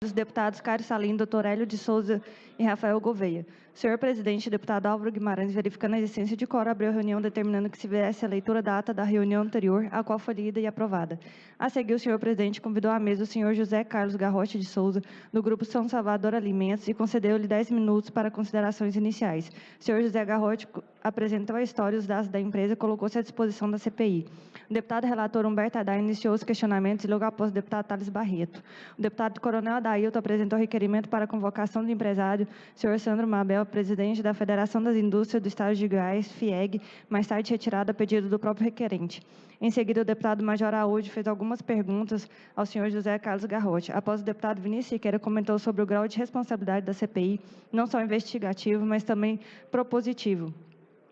Dos deputados Cário Salim, doutor Hélio de Souza e Rafael Gouveia. Senhor presidente, deputado Álvaro Guimarães, verificando a existência de quórum, abriu a reunião determinando que se viesse a leitura da ata da reunião anterior, a qual foi lida e aprovada. A seguir, o senhor presidente convidou à mesa o senhor José Carlos Garrote de Souza, do Grupo São Salvador Alimentos, e concedeu-lhe 10 minutos para considerações iniciais. O senhor José Garrote apresentou a história e os dados da empresa e colocou-se à disposição da CPI. O deputado relator Humberto Haddad iniciou os questionamentos e logo após o deputado Thales Barreto. O deputado Coronel Adailton apresentou requerimento para a convocação do empresário, senhor Sandro Mabel, presidente da Federação das Indústrias do Estado de Goiás, FIEG, mais tarde retirado a pedido do próprio requerente. Em seguida, o deputado Major Araújo fez algumas perguntas ao senhor José Carlos Garrote. Após o deputado Vinícius Siqueira comentou sobre o grau de responsabilidade da CPI, não só investigativo, mas também propositivo.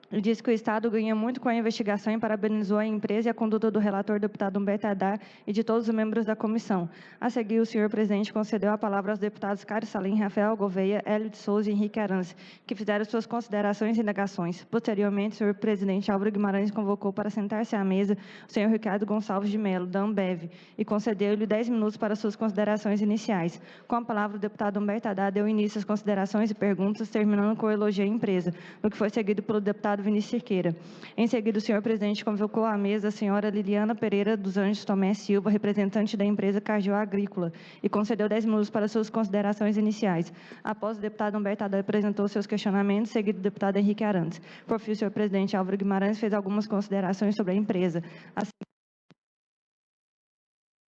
Ele disse que o Estado ganha muito com a investigação e parabenizou a empresa e a conduta do relator deputado Humberto Haddad e de todos os membros da comissão. A seguir, o senhor presidente concedeu a palavra aos deputados Cário Salim, Rafael Gouveia, Hélio de Souza e Henrique Arance, que fizeram suas considerações e indagações. Posteriormente, o senhor presidente Álvaro Guimarães convocou para sentar-se à mesa o senhor Ricardo Gonçalves de Mello, da Ambev, e concedeu-lhe 10 minutos para suas considerações iniciais. Com a palavra, o deputado Humberto Haddad deu início às considerações e perguntas, terminando com o elogio à empresa, no que foi seguido pelo deputado Vinícius Siqueira. Em seguida, o senhor presidente convocou à mesa a senhora Liliana Pereira dos Anjos Tomé Silva, representante da empresa Cargill Agrícola, e concedeu 10 minutos para suas considerações iniciais. Após o deputado Humberto Haddad apresentou seus questionamentos, seguido do deputado Henrique Arantes. Por fim, o senhor presidente Álvaro Guimarães fez algumas considerações sobre a empresa. Assim,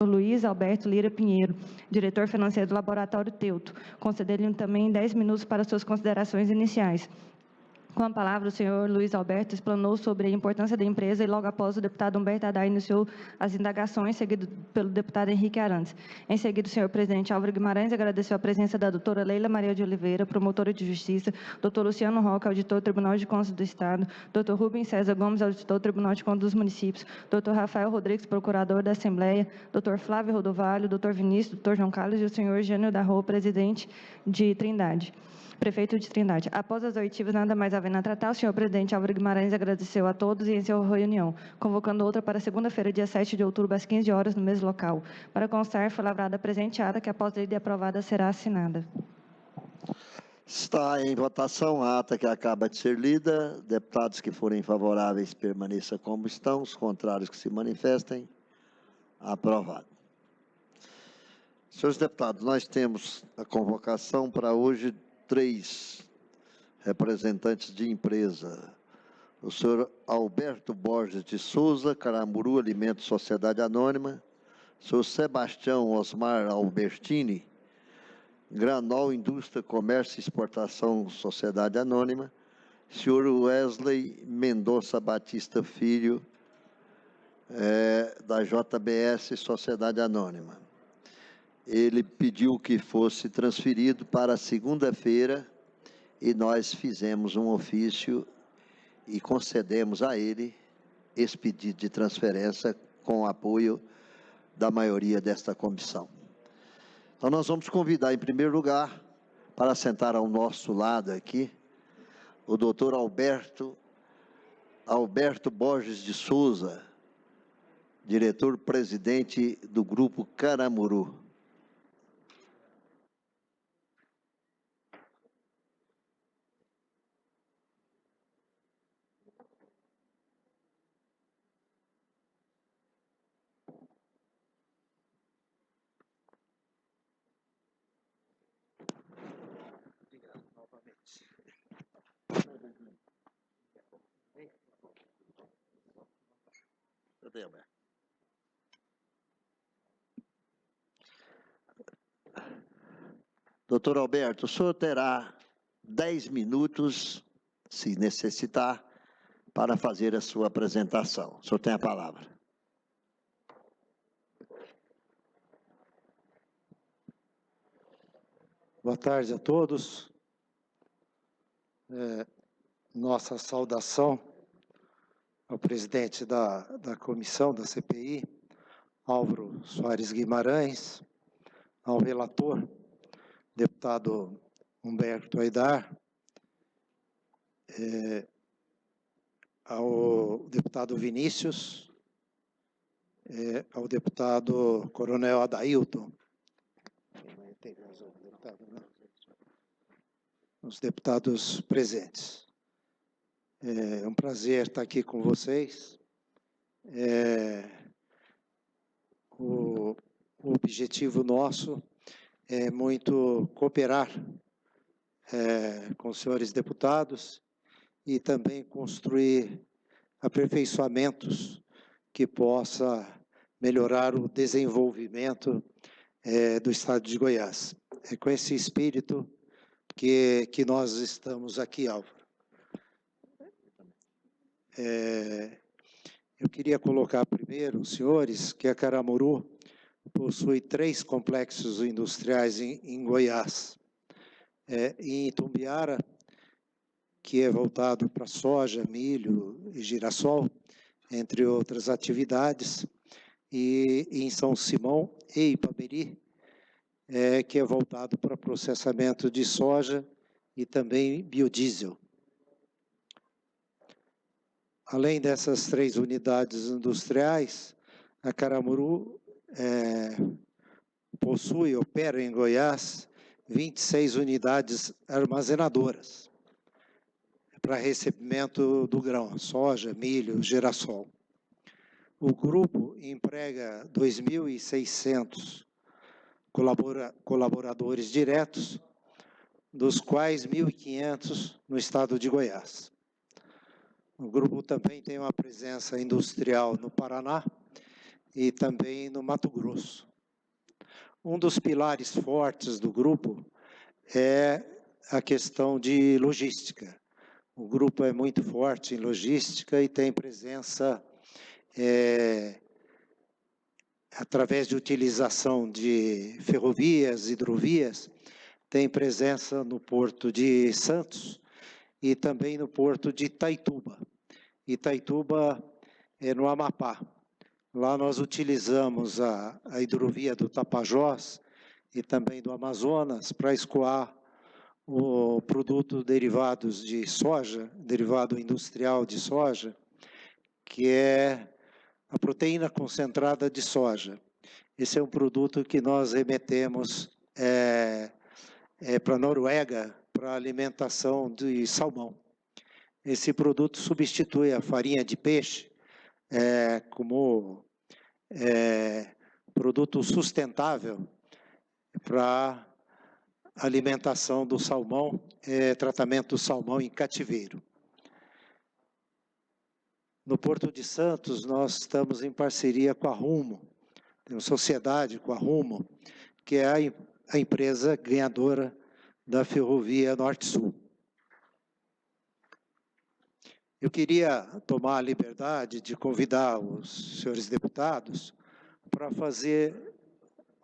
Luiz Alberto Lira Pinheiro, diretor financeiro do Laboratório Teuto, concedendo-lhe também 10 minutos para suas considerações iniciais. Com a palavra, o senhor Luiz Alberto explanou sobre a importância da empresa e logo após o deputado Humberto Haddad iniciou as indagações, seguido pelo deputado Henrique Arantes. Em seguida, o senhor presidente Álvaro Guimarães agradeceu a presença da doutora Leila Maria de Oliveira, promotora de justiça, doutor Luciano Roca, auditor do Tribunal de Contas do Estado, doutor Rubens César Gomes, auditor do Tribunal de Contas dos Municípios, doutor Rafael Rodrigues, procurador da Assembleia, doutor Flávio Rodovalho, doutor Vinícius, doutor João Carlos e o senhor Gênio da Rua, presidente de Trindade. Prefeito de Trindade. Após as oitivas, nada mais havendo a tratar, o senhor presidente Álvaro Guimarães agradeceu a todos e encerrou a reunião, convocando outra para segunda-feira, dia 7 de outubro, às 15 horas, no mesmo local. Para constar, foi lavrada a presente ata, que após lei aprovada será assinada. Está em votação a ata que acaba de ser lida. Deputados que forem favoráveis permaneçam como estão, os contrários que se manifestem. Aprovado. Senhores deputados, nós temos a convocação para hoje 3 representantes de empresa. O senhor Alberto Borges de Souza, Caramuru Alimentos Sociedade Anônima, o senhor Sebastião Osmar Albertini, Granol Indústria, Comércio e Exportação Sociedade Anônima, senhor Wesley Mendonça Batista Filho, da JBS Sociedade Anônima. Ele pediu que fosse transferido para segunda-feira e nós fizemos um ofício e concedemos a ele esse pedido de transferência com o apoio da maioria desta comissão. Então, nós vamos convidar, em primeiro lugar, para sentar ao nosso lado aqui, o doutor Alberto Borges de Souza, diretor-presidente do Grupo Caramuru. Doutor Alberto, o senhor terá 10 minutos, se necessitar, para fazer a sua apresentação. O senhor tem a palavra. Boa tarde a todos. Nossa saudação ao presidente da comissão da CPI, Álvaro Soares Guimarães, ao relator, deputado Humberto Haddad, ao deputado Vinícius, ao deputado Coronel Adailton, Tem mais um deputado, né? Os deputados presentes. É um prazer estar aqui com vocês. O objetivo nosso é muito cooperar com os senhores deputados e também construir aperfeiçoamentos que possa melhorar o desenvolvimento do Estado de Goiás. É com esse espírito que nós estamos aqui, Álvaro. Eu queria colocar primeiro, senhores, que a Caramuru possui 3 complexos industriais em Goiás. Em Itumbiara, que é voltado para soja, milho e girassol, entre outras atividades, e em São Simão e Ipameri, que é voltado para processamento de soja e também biodiesel. Além dessas 3 unidades industriais, a Caramuru possui, opera em Goiás, 26 unidades armazenadoras para recebimento do grão, soja, milho, girassol. O grupo emprega 2.600 colaboradores diretos, dos quais 1.500 no estado de Goiás. O grupo também tem uma presença industrial no Paraná e também no Mato Grosso. Um dos pilares fortes do grupo é a questão de logística. O grupo é muito forte em logística e tem presença através de utilização de ferrovias, hidrovias, tem presença no Porto de Santos e também no Porto de Itaituba. Itaituba é no Amapá. Lá nós utilizamos a hidrovia do Tapajós e também do Amazonas para escoar o produto derivados de soja, derivado industrial de soja, que é a proteína concentrada de soja. Esse é um produto que nós remetemos para a Noruega para alimentação de salmão. Esse produto substitui a farinha de peixe como produto sustentável para alimentação do salmão, tratamento do salmão em cativeiro. No Porto de Santos, nós estamos em parceria com a Rumo, temos sociedade com a Rumo, que é a empresa ganhadora da Ferrovia Norte-Sul. Eu queria tomar a liberdade de convidar os senhores deputados para fazer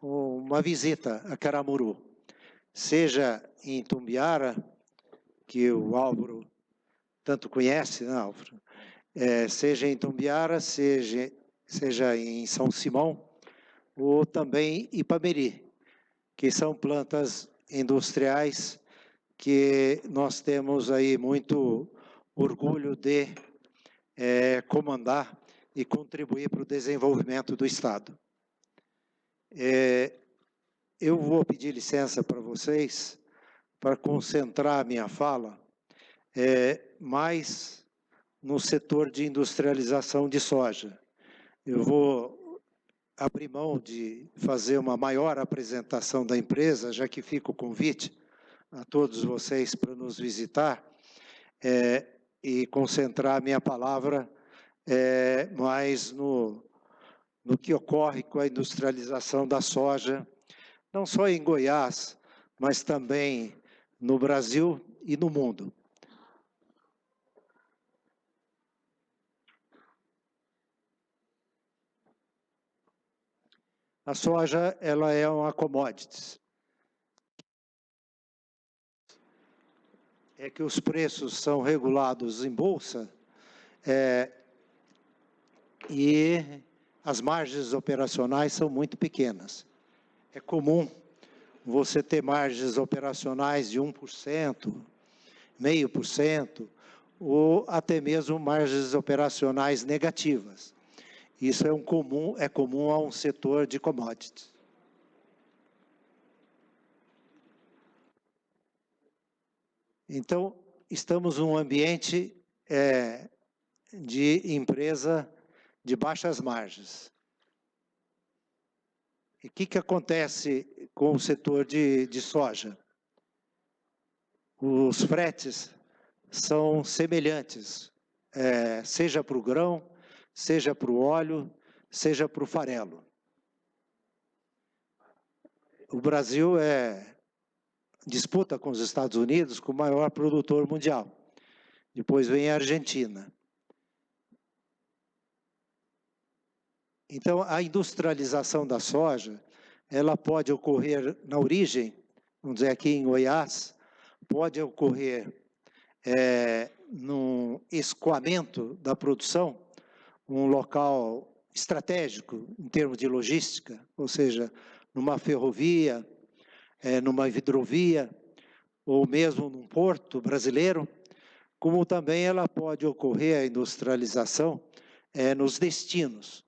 uma visita a Caramuru, seja em Itumbiara, que o Álvaro tanto conhece, né, Álvaro? Seja em Itumbiara, seja em São Simão, ou também Ipameri, que são plantas industriais que nós temos aí muito orgulho de comandar e contribuir para o desenvolvimento do Estado. Eu vou pedir licença para vocês para concentrar a minha fala mais no setor de industrialização de soja. Eu vou abrir mão de fazer uma maior apresentação da empresa, já que fica o convite a todos vocês para nos visitar, e concentrar a minha palavra mais no que ocorre com a industrialização da soja, não só em Goiás, mas também no Brasil e no mundo. A soja, ela é uma commodity. É que os preços são regulados em bolsa e as margens operacionais são muito pequenas. É comum você ter margens operacionais de 1%, 0,5%, ou até mesmo margens operacionais negativas. Isso é comum a um setor de commodities. Então, estamos num ambiente de empresa de baixas margens. E o que acontece com o setor de soja? Os fretes são semelhantes, seja para o grão, seja para o óleo, seja para o farelo. O Brasil disputa com os Estados Unidos como o maior produtor mundial. Depois vem a Argentina. Então, a industrialização da soja, ela pode ocorrer na origem, vamos dizer aqui em Goiás, pode ocorrer no escoamento da produção, um local estratégico em termos de logística, ou seja, numa ferrovia, numa hidrovia, ou mesmo num porto brasileiro, como também ela pode ocorrer a industrialização nos destinos.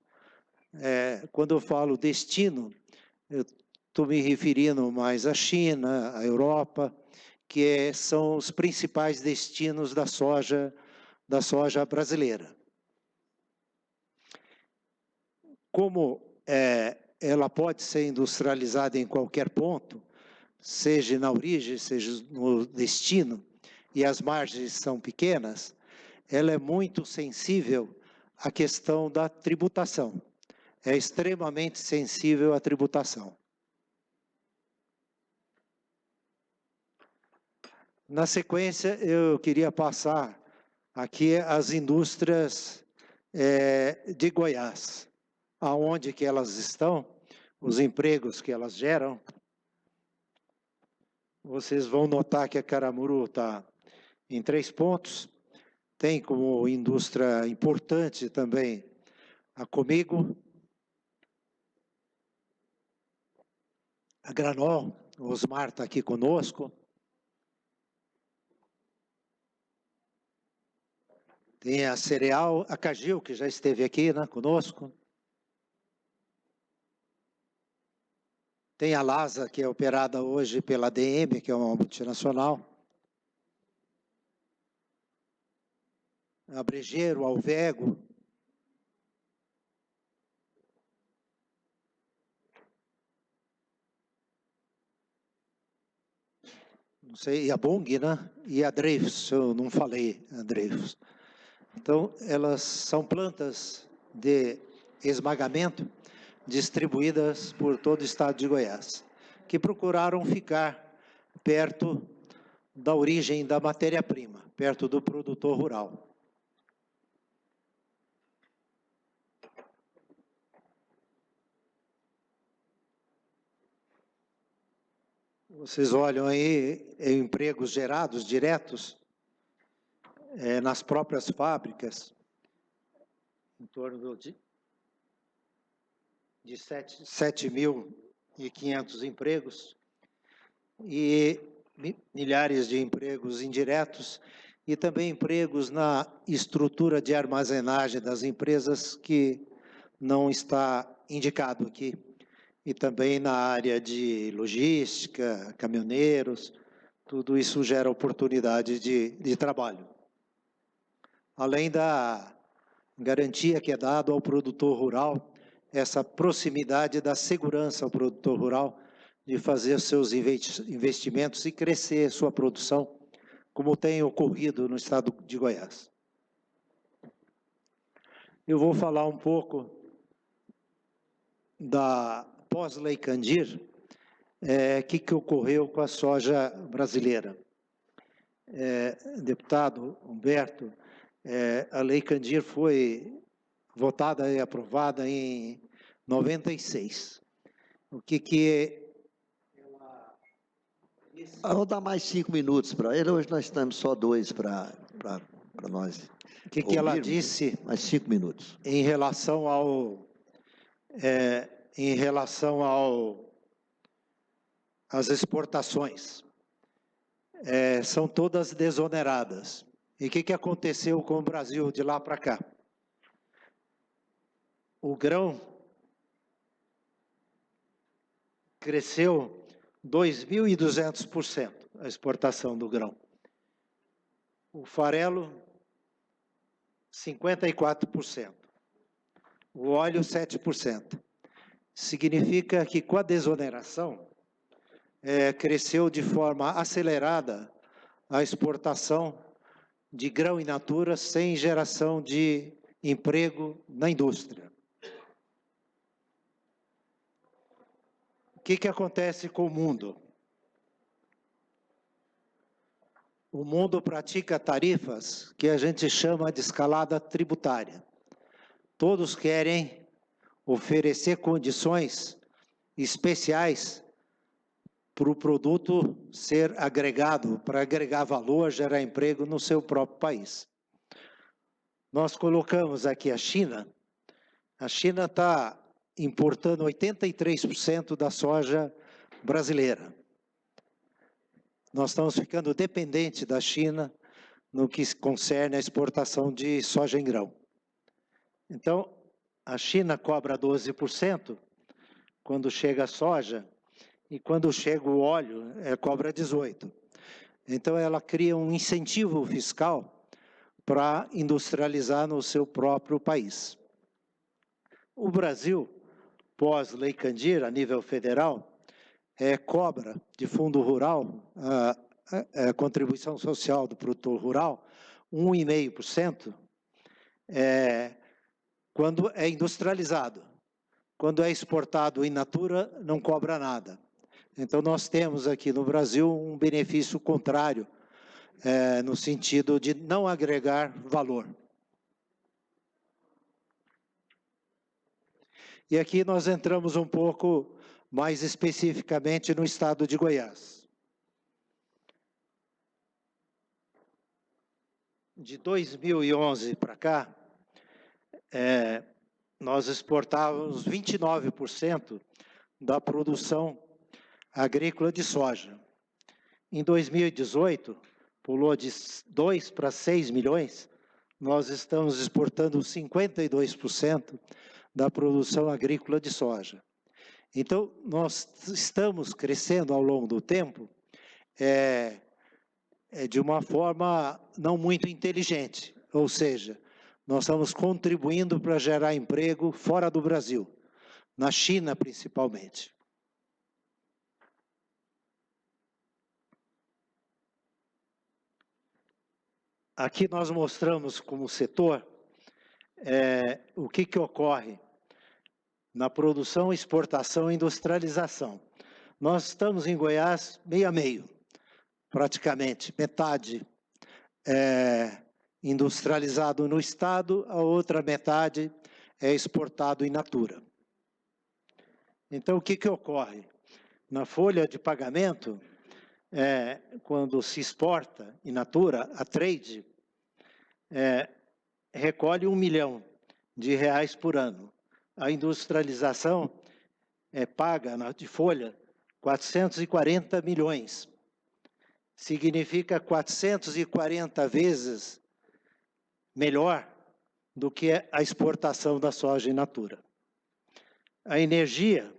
Quando eu falo destino, eu estou me referindo mais à China, à Europa, que são os principais destinos da soja brasileira. Como ela pode ser industrializada em qualquer ponto, seja na origem, seja no destino, e as margens são pequenas, ela é muito sensível à questão da tributação. É extremamente sensível à tributação. Na sequência, eu queria passar aqui as indústrias de Goiás, aonde que elas estão, os empregos que elas geram. Vocês vão notar que a Caramuru está em 3 pontos. Tem como indústria importante também a Comigo, a Granol, o Osmar está aqui conosco. Tem a Cereal, a Cagil, que já esteve aqui conosco. Tem a Lasa, que é operada hoje pela ADM, que é uma multinacional. A Brejeiro, a Alvego. Não sei, e a Bung, né? E a Dreyfus, eu não falei a Dreyfus. Então, elas são plantas de esmagamento distribuídas por todo o estado de Goiás, que procuraram ficar perto da origem da matéria-prima, perto do produtor rural. Vocês olham aí empregos gerados diretos nas próprias fábricas, em torno de 7.500 empregos e milhares de empregos indiretos e também empregos na estrutura de armazenagem das empresas que não está indicado aqui. E também na área de logística, caminhoneiros, tudo isso gera oportunidade de trabalho. Além da garantia que é dada ao produtor rural, essa proximidade da segurança ao produtor rural de fazer seus investimentos e crescer sua produção, como tem ocorrido no estado de Goiás. Eu vou falar um pouco da pós-Lei Candir, que ocorreu com a soja brasileira. Deputado Humberto, a Lei Candir foi votada e aprovada em 96. O que Eu vou dar mais 5 minutos para ele, hoje nós estamos só 2 para nós. O que ela disse? Mais 5 minutos. Em relação às exportações. São todas desoneradas. E o que aconteceu com o Brasil de lá para cá? O grão cresceu 2.200% a exportação do grão. O farelo, 54%. O óleo, 7%. Significa que com a desoneração, cresceu de forma acelerada a exportação de grão in natura sem geração de emprego na indústria. O que acontece com o mundo? O mundo pratica tarifas que a gente chama de escalada tributária. Todos querem oferecer condições especiais para o produto ser agregado, para agregar valor, gerar emprego no seu próprio país. Nós colocamos aqui a China. A China está importando 83% da soja brasileira. Nós estamos ficando dependentes da China no que concerne a exportação de soja em grão. Então, a China cobra 12% quando chega a soja, e quando chega o óleo, cobra 18%. Então, ela cria um incentivo fiscal para industrializar no seu próprio país. O Brasil, pós-Lei Candir, a nível federal, cobra de fundo rural, a contribuição social do produtor rural, 1,5%, quando é industrializado. Quando é exportado in natura, não cobra nada. Então, nós temos aqui no Brasil um benefício contrário, no sentido de não agregar valor. E aqui nós entramos um pouco mais especificamente no estado de Goiás. De 2011 para cá, nós exportávamos 29% da produção agrícola de soja. Em 2018, pulou de 2 para 6 milhões, nós estamos exportando 52% da produção agrícola de soja. Então, nós estamos crescendo ao longo do tempo de uma forma não muito inteligente, ou seja, nós estamos contribuindo para gerar emprego fora do Brasil, na China principalmente. Aqui nós mostramos como setor o que ocorre na produção, exportação e industrialização. Nós estamos em Goiás meio a meio, praticamente, metade industrializado no estado, a outra metade é exportado in natura. Então, o que ocorre? Na folha de pagamento, quando se exporta in natura, a trade recolhe R$1 milhão por ano. A industrialização paga de folha 440 milhões. Significa 440 vezes melhor do que a exportação da soja in natura. A energia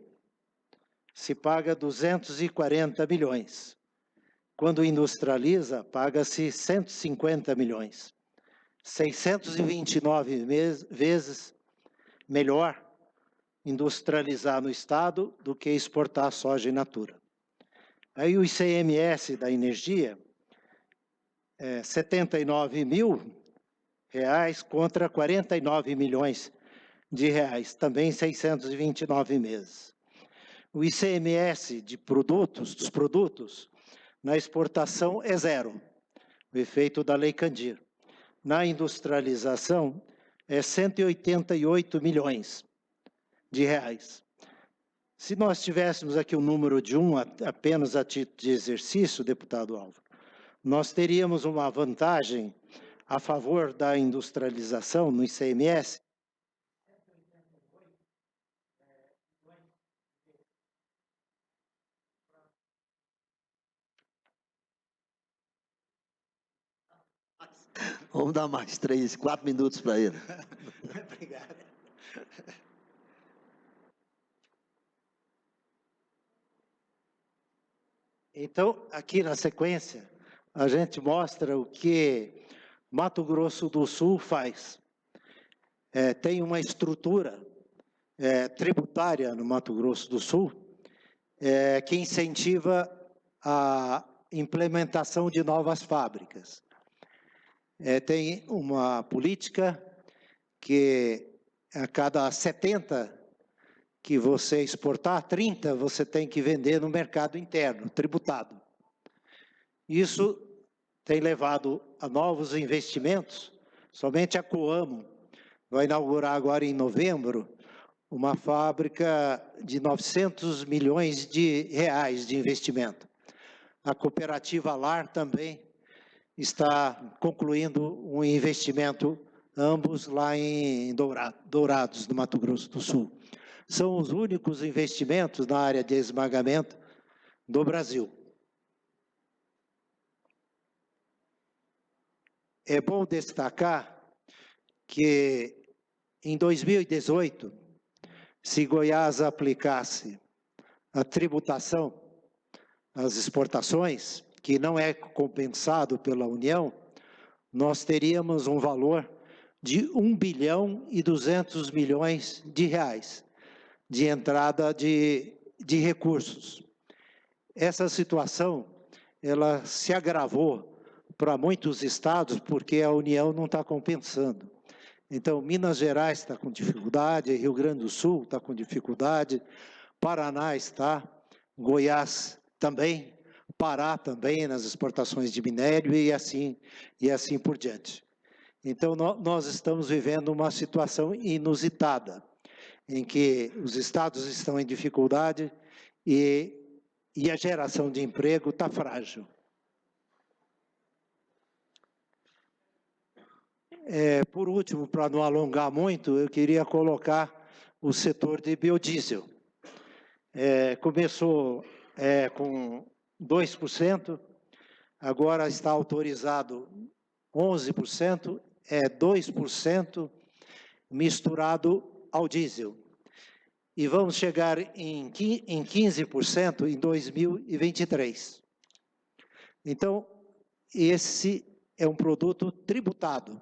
se paga 240 milhões. Quando industrializa, paga-se 150 milhões. 629 vezes melhor industrializar no estado do que exportar soja in natura. Aí o ICMS da energia é R$79 mil contra 49 milhões de reais, também 629 meses. O ICMS dos produtos, na exportação é zero, o efeito da Lei Candir. Na industrialização é 188 milhões de reais. Se nós tivéssemos aqui o número de 1 apenas a título de exercício, deputado Álvaro, nós teríamos uma vantagem a favor da industrialização no ICMS. Vamos dar mais 4 minutos para ele. Obrigado. Então, aqui na sequência, a gente mostra o que Mato Grosso do Sul faz. Tem uma estrutura tributária no Mato Grosso do Sul que incentiva a implementação de novas fábricas. Tem uma política que a cada 70 que você exportar, 30 você tem que vender no mercado interno, tributado. Isso tem levado a novos investimentos. Somente a Coamo vai inaugurar agora em novembro uma fábrica de 900 milhões de reais de investimento. A cooperativa LAR também está concluindo um investimento, ambos lá em Dourados, no Mato Grosso do Sul. São os únicos investimentos na área de esmagamento do Brasil. É bom destacar que em 2018, se Goiás aplicasse a tributação às exportações, que não é compensado pela União, nós teríamos um valor de 1 bilhão e 200 milhões de reais de entrada de recursos. Essa situação, ela se agravou para muitos estados porque a União não está compensando. Então, Minas Gerais está com dificuldade, Rio Grande do Sul está com dificuldade, Paraná está, Goiás também, Pará também nas exportações de minério e assim por diante. Então, nós estamos vivendo uma situação inusitada, em que os estados estão em dificuldade e a geração de emprego está frágil. Por último, para não alongar muito, eu queria colocar o setor de biodiesel. Começou com 2%, agora está autorizado 11%, 2% misturado ao diesel. E vamos chegar em 15% em 2023. Então, esse é um produto tributado,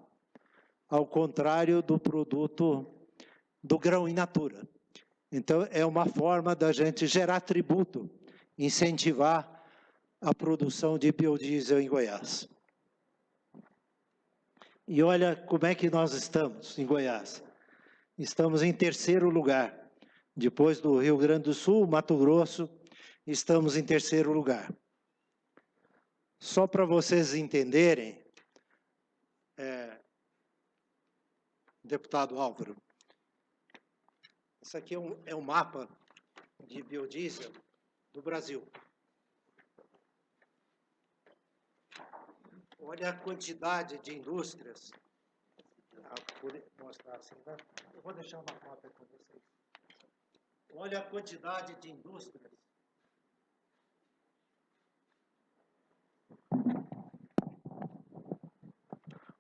ao contrário do produto do grão in natura. Então, é uma forma da gente gerar tributo, incentivar a produção de biodiesel em Goiás. E olha como é que nós estamos em Goiás. Estamos em terceiro lugar. Depois do Rio Grande do Sul, Mato Grosso, estamos em terceiro lugar. Só para vocês entenderem, deputado Álvaro, isso aqui é um mapa de biodiesel do Brasil. Olha a quantidade de indústrias. Vou mostrar assim, né? Eu vou deixar uma foto para vocês. Olha a quantidade de indústrias.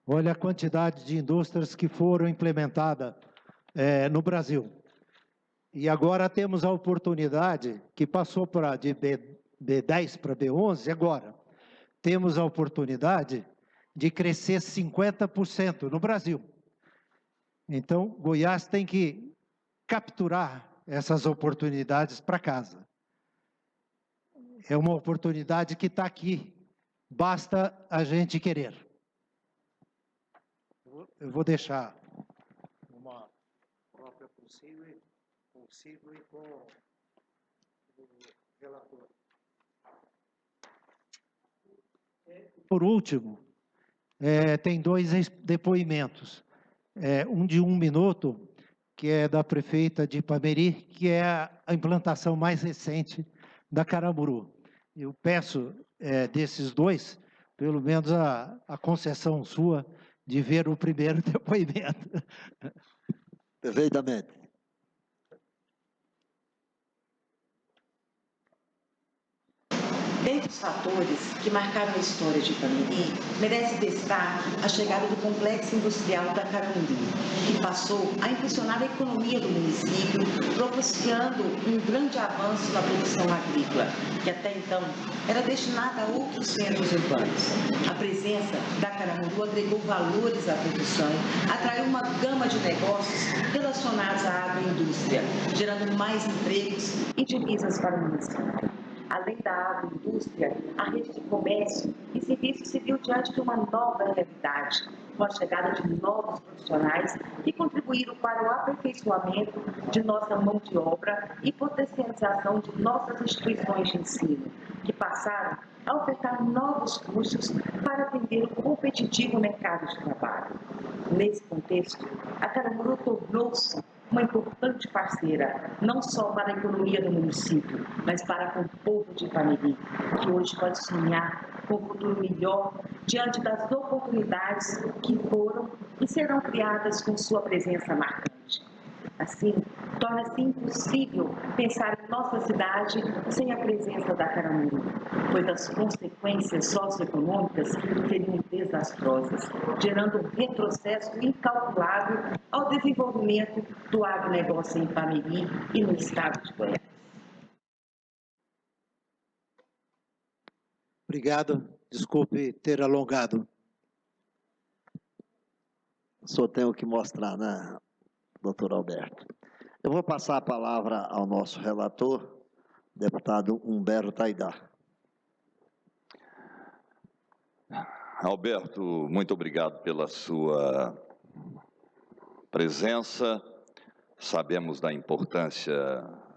Olha a quantidade de indústrias que foram implementadas no Brasil. E agora temos a oportunidade, que passou de B10 para B11, agora temos a oportunidade de crescer 50% no Brasil. Então, Goiás tem que capturar essas oportunidades para casa. É uma oportunidade que está aqui, basta a gente querer. Eu vou deixar uma cópia possível e com o relator. Por último, tem 2 depoimentos. Um de 1 minuto, que é da prefeita de Ipameri, que é a implantação mais recente da Caramuru. Eu peço desses 2, pelo menos a concessão sua, de ver o primeiro depoimento. Perfeitamente. Dentre os fatores que marcaram a história de Ipameri, merece destaque a chegada do complexo industrial da Caramuru, que passou a impulsionar a economia do município, propiciando um grande avanço na produção agrícola, que até então era destinada a outros centros urbanos. A presença da Caramuru agregou valores à produção, atraiu uma gama de negócios relacionados à agroindústria, gerando mais empregos e divisas para o município. Além da agroindústria, a rede de comércio e serviços se viu diante de uma nova realidade, com a chegada de novos profissionais que contribuíram para o aperfeiçoamento de nossa mão de obra e potencialização de nossas instituições de ensino, que passaram a ofertar novos cursos para atender o competitivo mercado de trabalho. Nesse contexto, a Caramuru tornou-se uma importante parceira, não só para a economia do município, mas para com o povo de Ipameri, que hoje pode sonhar com um futuro melhor diante das oportunidades que foram e serão criadas com sua presença marcante. Assim, torna-se impossível pensar em nossa cidade sem a presença da Caramuru, pois as consequências socioeconômicas seriam desastrosas, gerando um retrocesso incalculável ao desenvolvimento do agronegócio em Ipameri e no estado de Goiás. Obrigado. Desculpe ter alongado. Só tenho que mostrar, né, doutor Alberto? Eu vou passar a palavra ao nosso relator, deputado Humberto Aidar. Alberto, muito obrigado pela sua presença. Sabemos da importância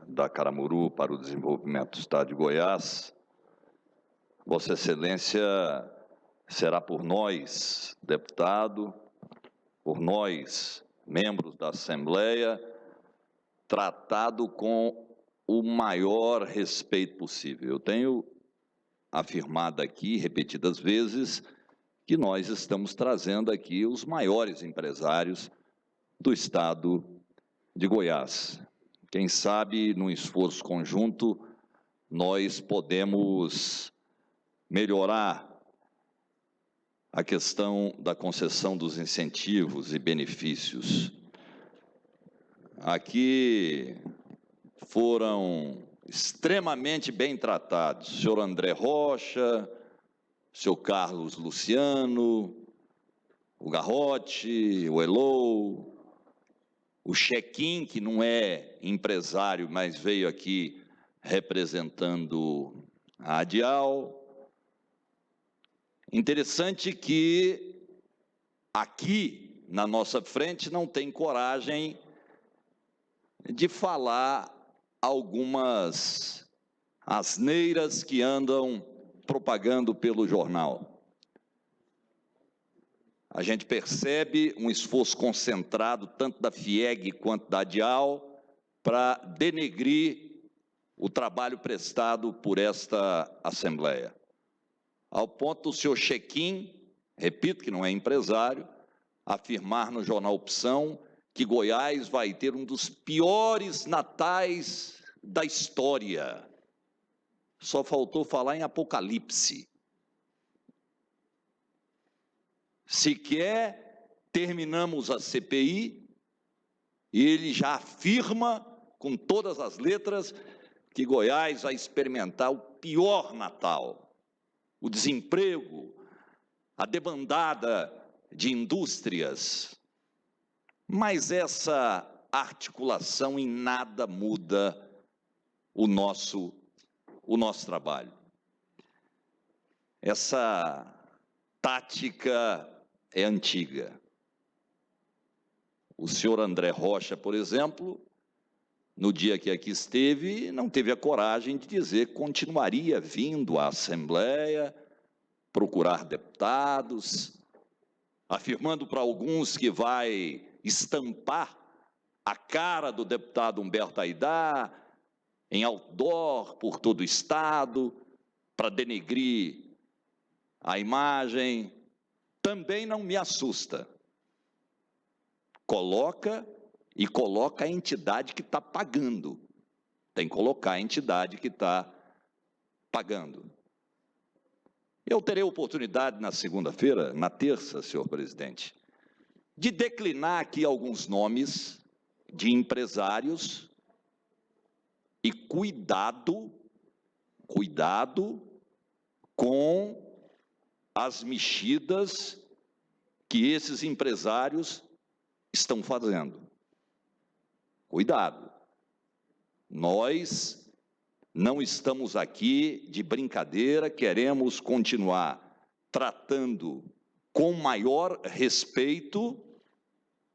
da Caramuru para o desenvolvimento do estado de Goiás. Vossa Excelência será por nós, deputado, por nós, membros da Assembleia, tratado com o maior respeito possível. Eu tenho afirmado aqui, repetidas vezes, que nós estamos trazendo aqui os maiores empresários do estado de Goiás. Quem sabe, num esforço conjunto, nós podemos melhorar a questão da concessão dos incentivos e benefícios. Aqui foram extremamente bem tratados o senhor André Rocha, o senhor Carlos Luciano, o Garrote, o Elou, o Chequim, que não é empresário, mas veio aqui representando a ADIAL. Interessante que aqui na nossa frente não tem coragem de falar algumas asneiras que andam propagando pelo jornal. A gente percebe um esforço concentrado, tanto da FIEG quanto da ADIAL, para denegrir o trabalho prestado por esta Assembleia. Ao ponto do senhor Chequim, repito que não é empresário, afirmar no jornal Opção que Goiás vai ter um dos piores natais da história. Só faltou falar em apocalipse. Sequer terminamos a CPI, e ele já afirma, com todas as letras, que Goiás vai experimentar o pior Natal. O desemprego, a debandada de indústrias. Mas essa articulação em nada muda o nosso trabalho. Essa tática é antiga. O senhor André Rocha, por exemplo, no dia que aqui esteve, não teve a coragem de dizer que continuaria vindo à Assembleia, procurar deputados, afirmando para alguns que vai estampar a cara do deputado Humberto Aidar em outdoor por todo o estado, para denegrir a imagem. Também não me assusta. Coloca a entidade que está pagando. Tem que colocar a entidade que está pagando. Eu terei oportunidade na segunda-feira, na terça, senhor presidente, de declinar aqui alguns nomes de empresários e cuidado com as mexidas que esses empresários estão fazendo. Cuidado. Nós não estamos aqui de brincadeira, queremos continuar tratando com maior respeito,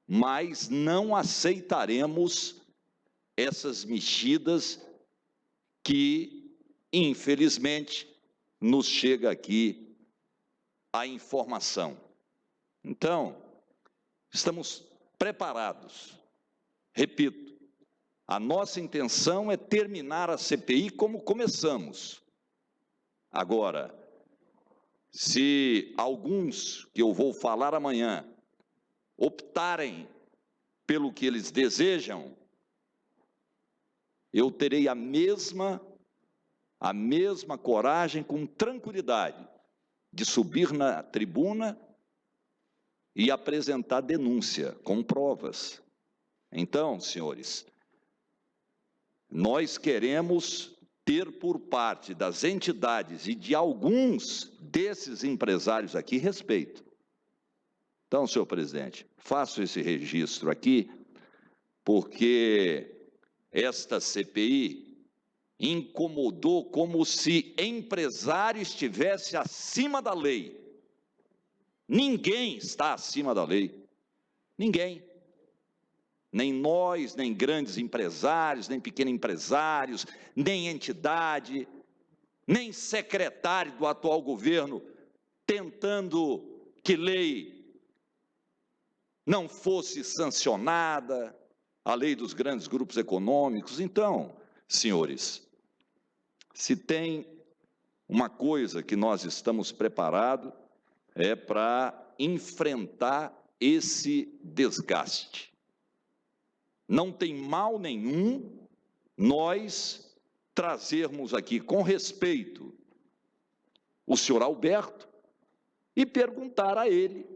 mas não aceitaremos essas mexidas que, infelizmente, nos chega aqui a informação. Então, estamos preparados. Repito, a nossa intenção é terminar a CPI como começamos. Agora, se alguns, que eu vou falar amanhã, optarem pelo que eles desejam, eu terei a mesma coragem, com tranquilidade, de subir na tribuna e apresentar denúncia com provas. Então, senhores, nós queremos ter por parte das entidades e de alguns desses empresários aqui respeito. Então, senhor presidente, faço esse registro aqui, porque esta CPI incomodou como se empresário estivesse acima da lei. Ninguém está acima da lei. Ninguém. Nem nós, nem grandes empresários, nem pequenos empresários, nem entidade, nem secretário do atual governo tentando que lei não fosse sancionada, a lei dos grandes grupos econômicos. Então, senhores, se tem uma coisa que nós estamos preparados, é para enfrentar esse desgaste. Não tem mal nenhum nós trazermos aqui com respeito o senhor Alberto e perguntar a ele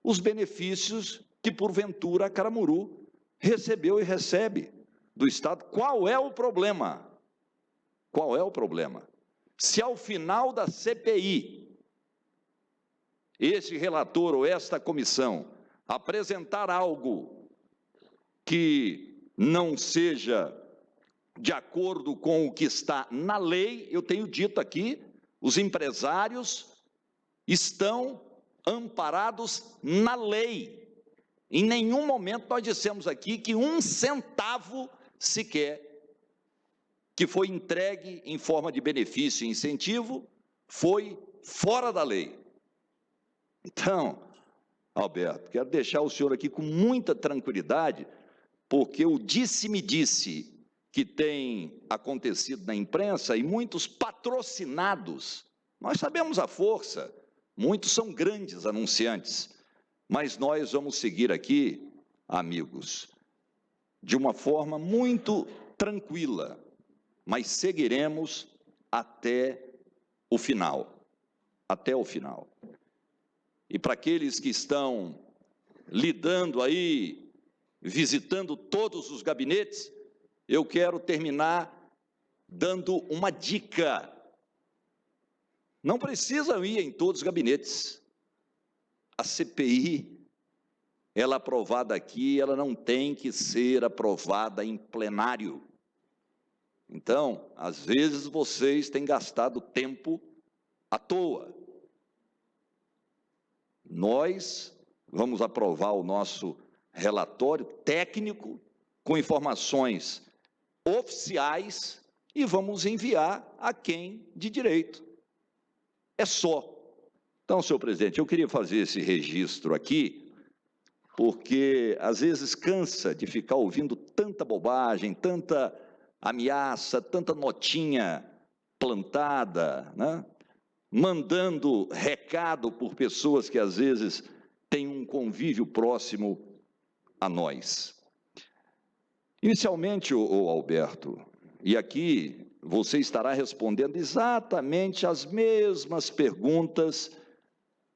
os benefícios que porventura a Caramuru recebeu e recebe do Estado. Qual é o problema? Qual é o problema? Se ao final da CPI, este relator ou esta comissão apresentar algo que não seja de acordo com o que está na lei, eu tenho dito aqui, os empresários estão amparados na lei. Em nenhum momento nós dissemos aqui que 1 centavo sequer que foi entregue em forma de benefício e incentivo foi fora da lei. Então, Alberto, quero deixar o senhor aqui com muita tranquilidade, porque o disse-me-disse que tem acontecido na imprensa e muitos patrocinados, nós sabemos a força, muitos são grandes anunciantes, mas nós vamos seguir aqui, amigos, de uma forma muito tranquila, mas seguiremos até o final, até o final. E para aqueles que estão lidando aí, visitando todos os gabinetes, eu quero terminar dando uma dica. Não precisam ir em todos os gabinetes. A CPI, ela aprovada aqui, ela não tem que ser aprovada em plenário. Então, às vezes vocês têm gastado tempo à toa. Nós vamos aprovar o nosso relatório técnico com informações oficiais e vamos enviar a quem de direito. É só. Então, senhor presidente, eu queria fazer esse registro aqui, porque às vezes cansa de ficar ouvindo tanta bobagem, tanta ameaça, tanta notinha plantada, né? Mandando recado por pessoas que às vezes têm um convívio próximo a nós. Inicialmente, o Alberto, e aqui você estará respondendo exatamente as mesmas perguntas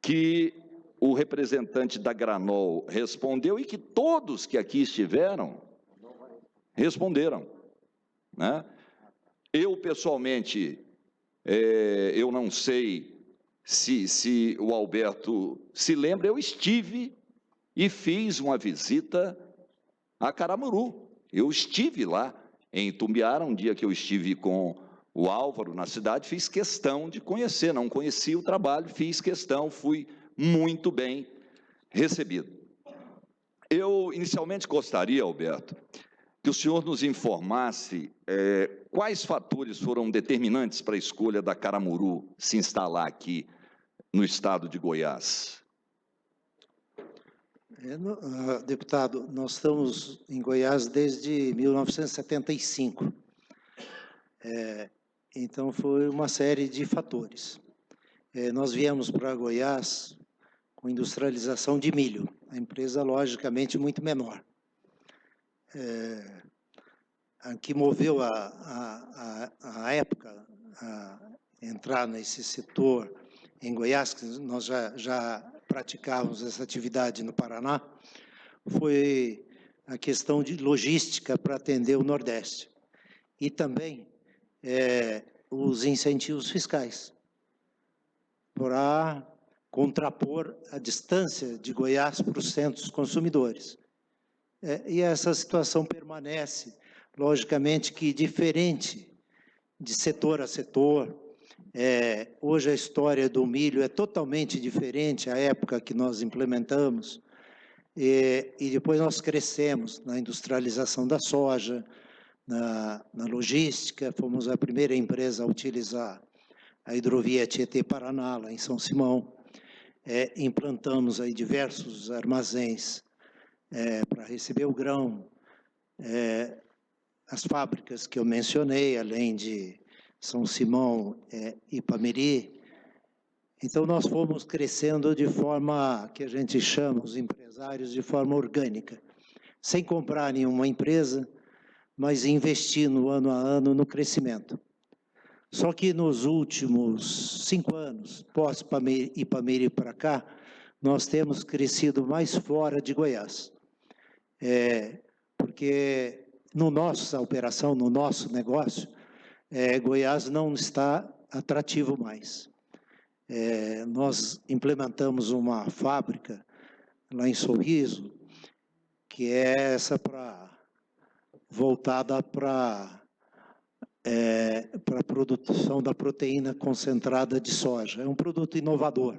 que o representante da Granol respondeu e que todos que aqui estiveram responderam, né? Eu, pessoalmente, eu não sei se o Alberto se lembra, eu estive e fiz uma visita a Caramuru. Eu estive lá em Itumbiara, um dia que eu estive com o Álvaro na cidade, fiz questão de conhecer, não conhecia o trabalho, fiz questão, fui muito bem recebido. Eu, inicialmente, gostaria, Alberto, que o senhor nos informasse quais fatores foram determinantes para a escolha da Caramuru se instalar aqui no estado de Goiás. Deputado, nós estamos em Goiás desde 1975. Então, foi uma série de fatores. Nós viemos para Goiás com industrialização de milho, a empresa, logicamente, muito menor. Que moveu a época a entrar nesse setor em Goiás, que nós já praticávamos essa atividade no Paraná, foi a questão de logística para atender o Nordeste. E também os incentivos fiscais, para contrapor a distância de Goiás para os centros consumidores. E essa situação permanece, logicamente que diferente de setor a setor. Hoje a história do milho é totalmente diferente à época que nós implementamos, e depois nós crescemos na industrialização da soja, na logística, fomos a primeira empresa a utilizar a hidrovia Tietê-Paraná, lá em São Simão, implantamos aí diversos armazéns para receber o grão, as fábricas que eu mencionei, além de São Simão e Ipameri. Então, nós fomos crescendo de forma que a gente chama, os empresários, de forma orgânica, sem comprar nenhuma empresa, mas investindo ano a ano no crescimento. Só que nos últimos 5 anos, pós-Ipameri para cá, nós temos crescido mais fora de Goiás. Porque no nossa operação, no nosso negócio, Goiás não está atrativo mais. Nós implementamos uma fábrica lá em Sorriso, que é essa voltada para a produção da proteína concentrada de soja. É um produto inovador.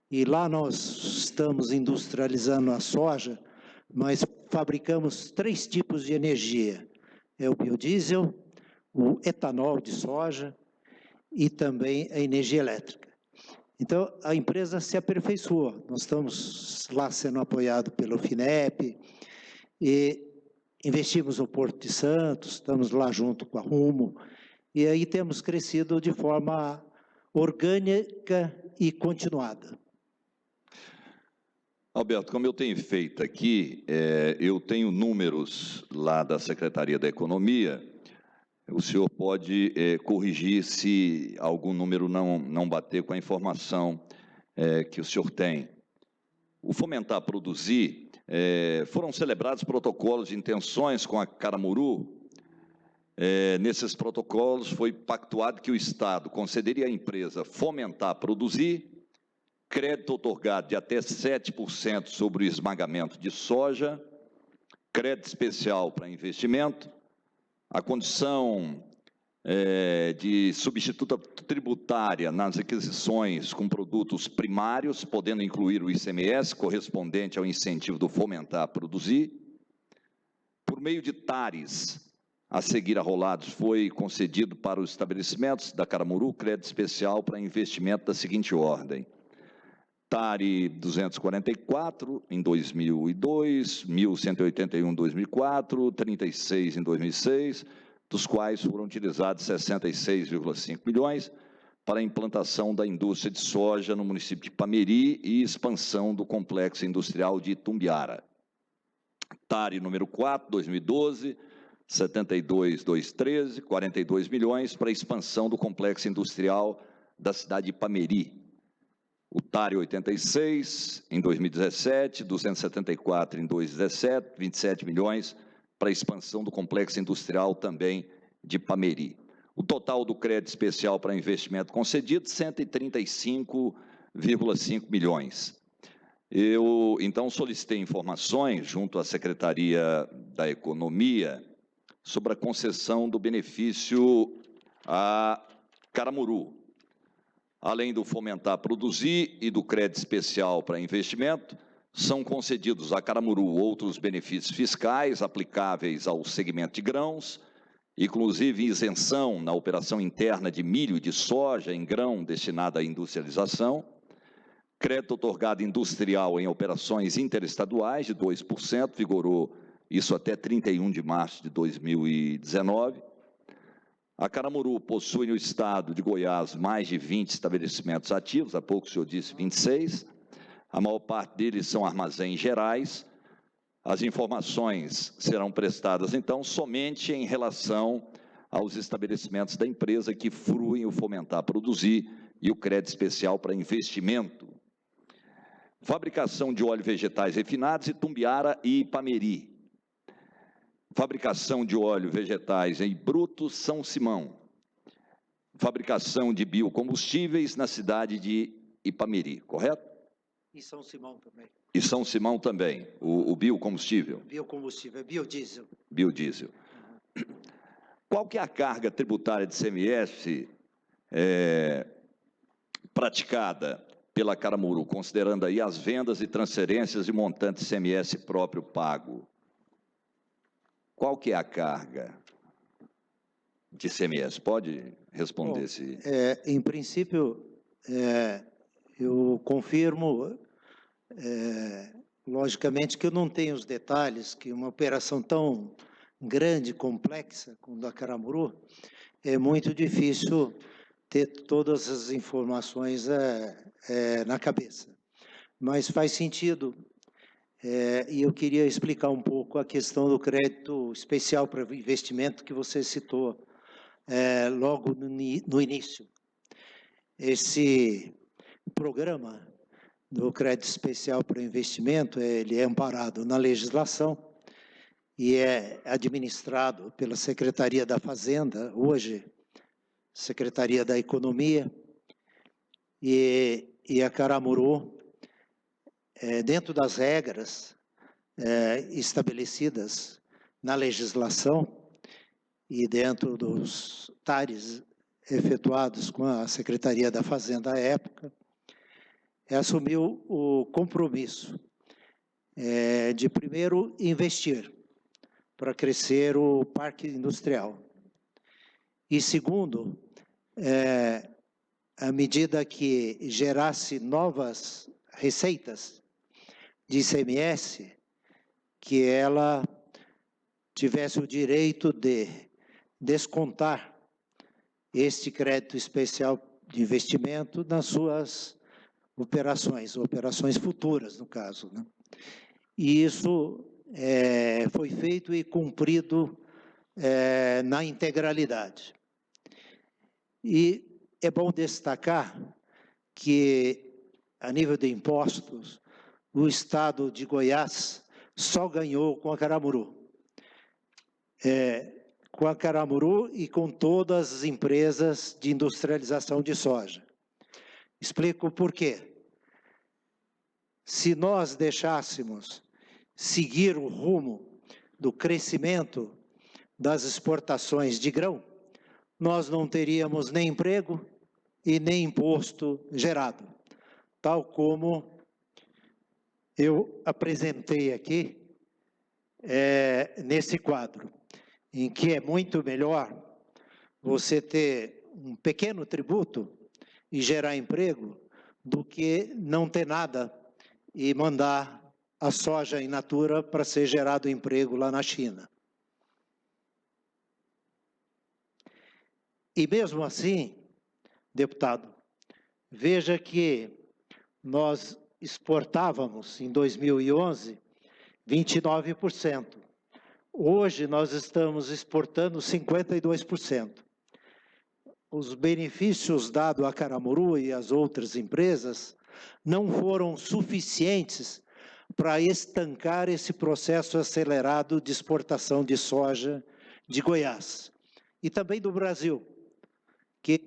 E lá nós estamos industrializando a soja, mas fabricamos 3 tipos de energia. O biodiesel, o etanol de soja e também a energia elétrica. Então, a empresa se aperfeiçoou. Nós estamos lá sendo apoiados pelo FINEP e investimos no Porto de Santos, estamos lá junto com a Rumo, e aí temos crescido de forma orgânica e continuada. Alberto, como eu tenho feito aqui, eu tenho números lá da Secretaria da Economia. O senhor pode corrigir se algum número não bater com a informação que o senhor tem. O Fomentar Produzir, foram celebrados protocolos de intenções com a Caramuru. Nesses protocolos foi pactuado que o Estado concederia à empresa Fomentar Produzir crédito otorgado de até 7% sobre o esmagamento de soja, crédito especial para investimento, a condição de substituta tributária nas aquisições com produtos primários, podendo incluir o ICMS, correspondente ao incentivo do Fomentar Produzir. Por meio de tares a seguir arrolados, foi concedido para os estabelecimentos da Caramuru crédito especial para investimento da seguinte ordem: TARI 244 em 2002, 1.181 em 2004, 36 em 2006, dos quais foram utilizados 66,5 milhões para a implantação da indústria de soja no município de Ipameri e expansão do complexo industrial de Itumbiara. TARI número 4, 2012, 72.213, 42 milhões para a expansão do complexo industrial da cidade de Ipameri. O TARI 86, em 2017, 274 em 2017, 27 milhões para a expansão do complexo industrial também de Ipameri. O total do crédito especial para investimento concedido, 135,5 milhões. Eu, então, solicitei informações junto à Secretaria da Economia sobre a concessão do benefício a Caramuru, além do Fomentar Produzir e do crédito especial para investimento, são concedidos a Caramuru outros benefícios fiscais aplicáveis ao segmento de grãos, inclusive isenção na operação interna de milho e de soja em grão destinada à industrialização, crédito otorgado industrial em operações interestaduais de 2%, vigorou isso até 31 de março de 2019. A Caramuru possui no estado de Goiás mais de 20 estabelecimentos ativos, há pouco o senhor disse 26, a maior parte deles são armazéns gerais. As informações serão prestadas, então, somente em relação aos estabelecimentos da empresa que fruem o Fomentar Produzir e o crédito especial para investimento. Fabricação de óleo vegetais refinados, Itumbiara e Ipameri. Fabricação de óleo vegetais em Bruto, São Simão. Fabricação de biocombustíveis na cidade de Ipameri, correto? E São Simão também. E São Simão também, o biocombustível. Biocombustível, é biodiesel. Biodiesel. Qual que é a carga tributária de ICMS praticada pela Caramuru, considerando aí as vendas e transferências de montante de ICMS próprio pago? Qual que é a carga de ICMS? Pode responder? Bom, em princípio, eu confirmo, logicamente, que eu não tenho os detalhes, que uma operação tão grande, complexa, como a da Caramuru, é muito difícil ter todas as informações na cabeça. Mas faz sentido. E eu queria explicar um pouco a questão do crédito especial para investimento que você citou logo no início. Esse programa do crédito especial para investimento, ele é amparado na legislação e é administrado pela Secretaria da Fazenda, hoje Secretaria da Economia, e a Caramuru, dentro das regras estabelecidas na legislação e dentro dos TARES efetuados com a Secretaria da Fazenda à época, assumiu o compromisso de, primeiro, investir para crescer o parque industrial. E, segundo, à medida que gerasse novas receitas de ICMS, que ela tivesse o direito de descontar este crédito especial de investimento nas suas operações futuras, no caso, né? E isso foi feito e cumprido na integralidade. E é bom destacar que, a nível de impostos, o estado de Goiás só ganhou com a Caramuru. Com a Caramuru e com todas as empresas de industrialização de soja. Explico por quê. Se nós deixássemos seguir o rumo do crescimento das exportações de grão, nós não teríamos nem emprego e nem imposto gerado, tal como eu apresentei aqui nesse quadro, em que é muito melhor você ter um pequeno tributo e gerar emprego do que não ter nada e mandar a soja in natura para ser gerado emprego lá na China. E mesmo assim, deputado, veja que nós exportávamos em 2011 29%. Hoje nós estamos exportando 52%. Os benefícios dados a Caramuru e às outras empresas não foram suficientes para estancar esse processo acelerado de exportação de soja de Goiás e também do Brasil, que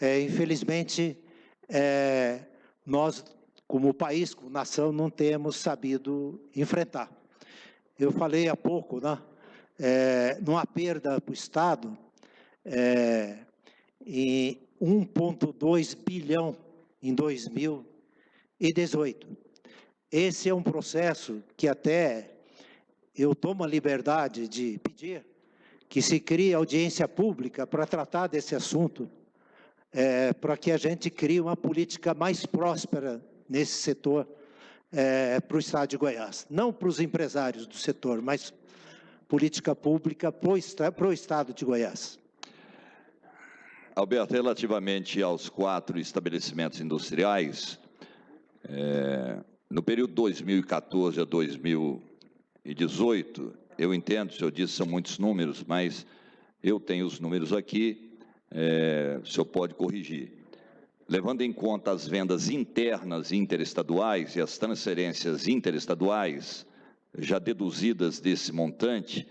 infelizmente nós, como país, como nação, não temos sabido enfrentar. Eu falei há pouco, né? Numa perda para o Estado em 1,2 bilhão em 2018. Esse é um processo que até eu tomo a liberdade de pedir que se crie audiência pública para tratar desse assunto, para que a gente crie uma política mais próspera nesse setor para o Estado de Goiás. Não para os empresários do setor, mas política pública para o Estado de Goiás. Alberto, relativamente aos 4 estabelecimentos industriais, no período 2014 a 2018, eu entendo, o senhor disse, são muitos números, mas eu tenho os números aqui, o senhor pode corrigir. Levando em conta as vendas internas interestaduais e as transferências interestaduais, já deduzidas desse montante,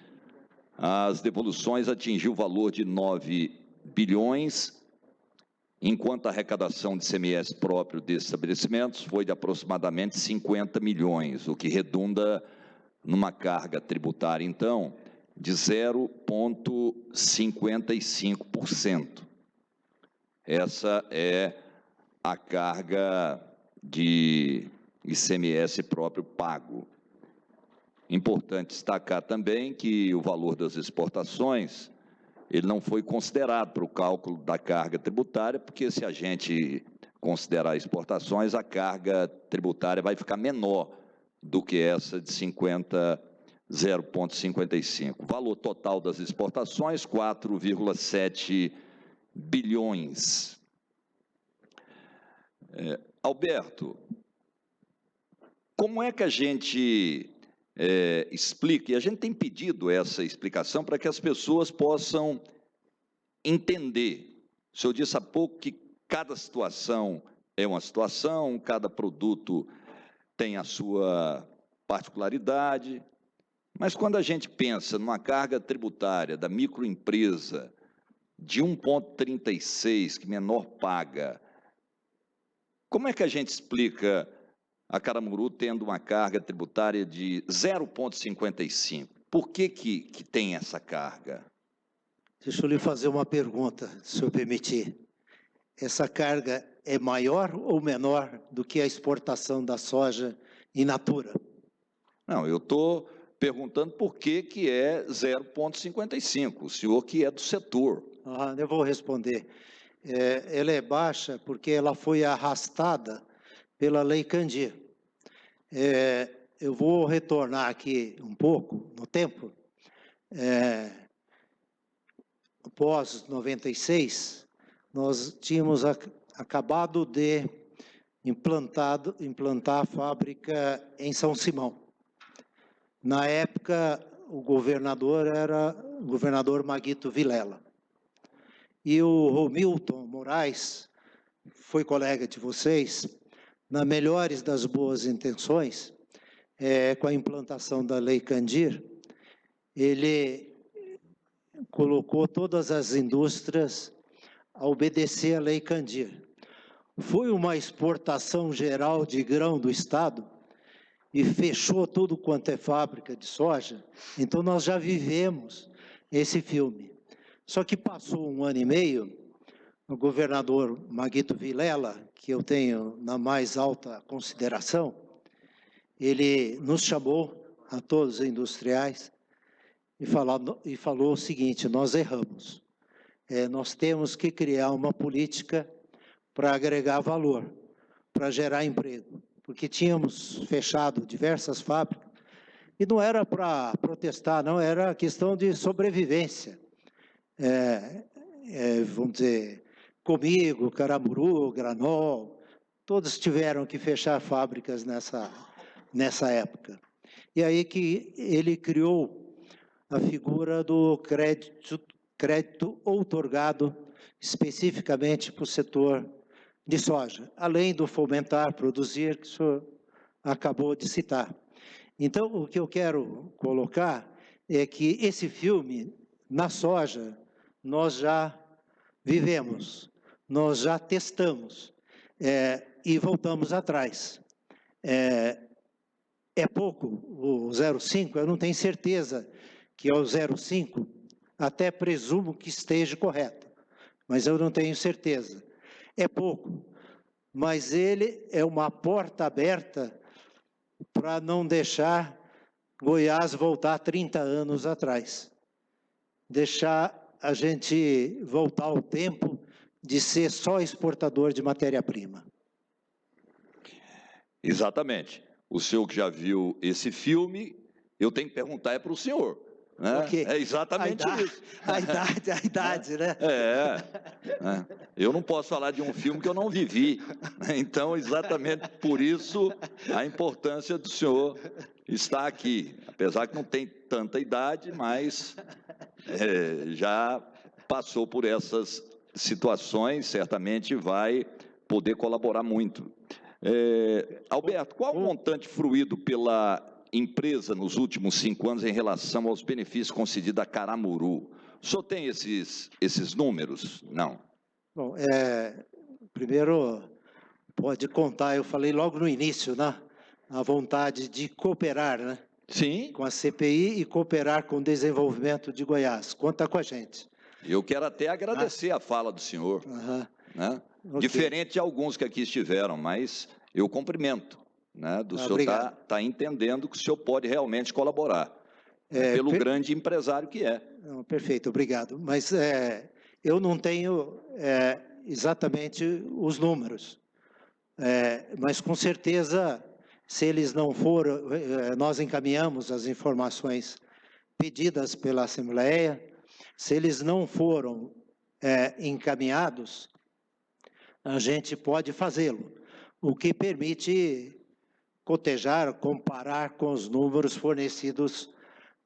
as devoluções atingiu o valor de 9 bilhões, enquanto a arrecadação de ICMS próprio desses estabelecimentos foi de aproximadamente 50 milhões, o que redunda numa carga tributária, então, de 0,55%. Essa é a carga de ICMS próprio pago. Importante destacar também que o valor das exportações, ele não foi considerado para o cálculo da carga tributária, porque se a gente considerar exportações, a carga tributária vai ficar menor do que essa de 0,55. O valor total das exportações, 4,7 bilhões. Alberto, como é que a gente explica, e a gente tem pedido essa explicação para que as pessoas possam entender. O senhor disse há pouco que cada situação é uma situação, cada produto tem a sua particularidade, mas quando a gente pensa numa carga tributária da microempresa de 1,36, que menor paga, como é que a gente explica a Caramuru tendo uma carga tributária de 0,55? Por que tem essa carga? Deixa eu lhe fazer uma pergunta, se eu permitir. Essa carga é maior ou menor do que a exportação da soja in natura? Não, eu estou perguntando por que é 0,55, o senhor que é do setor. Eu vou responder. Ela é baixa porque ela foi arrastada pela Lei Candir. Eu vou retornar aqui um pouco no tempo. Após 96, nós tínhamos acabado de implantar a fábrica em São Simão. Na época, o governador era o governador Maguito Vilela. E o Romilton Moraes, foi colega de vocês, na melhores das boas intenções, com a implantação da Lei Candir, ele colocou todas as indústrias a obedecer à Lei Candir. Foi uma exportação geral de grão do Estado e fechou tudo quanto é fábrica de soja, então nós já vivemos esse filme. Só que passou 1 ano e meio, o governador Maguito Vilela, que eu tenho na mais alta consideração, ele nos chamou a todos os industriais e falou o seguinte: nós erramos. Nós temos que criar uma política para agregar valor, para gerar emprego, porque tínhamos fechado diversas fábricas e não era para protestar, não, era questão de sobrevivência. Vamos dizer, comigo, Caramuru, Granol, todos tiveram que fechar fábricas nessa época. E aí que ele criou a figura do crédito outorgado especificamente para o setor de soja, além do fomentar, produzir, que o senhor acabou de citar. Então, o que eu quero colocar é que esse filme, na soja, nós já vivemos, nós já testamos e voltamos atrás. É pouco o 0,5, eu não tenho certeza que é o 0,5, até presumo que esteja correto, mas eu não tenho certeza. É pouco, mas ele é uma porta aberta para não deixar Goiás voltar 30 anos atrás. Deixar a gente voltar ao tempo de ser só exportador de matéria-prima. Exatamente. O senhor que já viu esse filme, eu tenho que perguntar para o senhor. Né? Okay. É exatamente isso. A idade, né? Eu não posso falar de um filme que eu não vivi. Então, exatamente por isso, a importância do senhor estar aqui. Apesar que não tem tanta idade, mas já passou por essas situações, certamente vai poder colaborar muito. Alberto, qual o montante fruído pela empresa nos últimos 5 anos em relação aos benefícios concedidos a Caramuru? O senhor tem esses números? Não. Bom, primeiro, pode contar, eu falei logo no início, né? A vontade de cooperar, né? Sim. Com a CPI e cooperar com o desenvolvimento de Goiás. Conta com a gente. Eu quero até agradecer a fala do senhor. Né? Okay. Diferente de alguns que aqui estiveram, mas eu cumprimento. Né, do senhor tá entendendo que o senhor pode realmente colaborar, pelo grande empresário que é. Não, perfeito, obrigado. Mas eu não tenho exatamente os números, mas com certeza, se eles não foram, nós encaminhamos as informações pedidas pela Assembleia, se eles não foram encaminhados, a gente pode fazê-lo, o que permite cotejar, comparar com os números fornecidos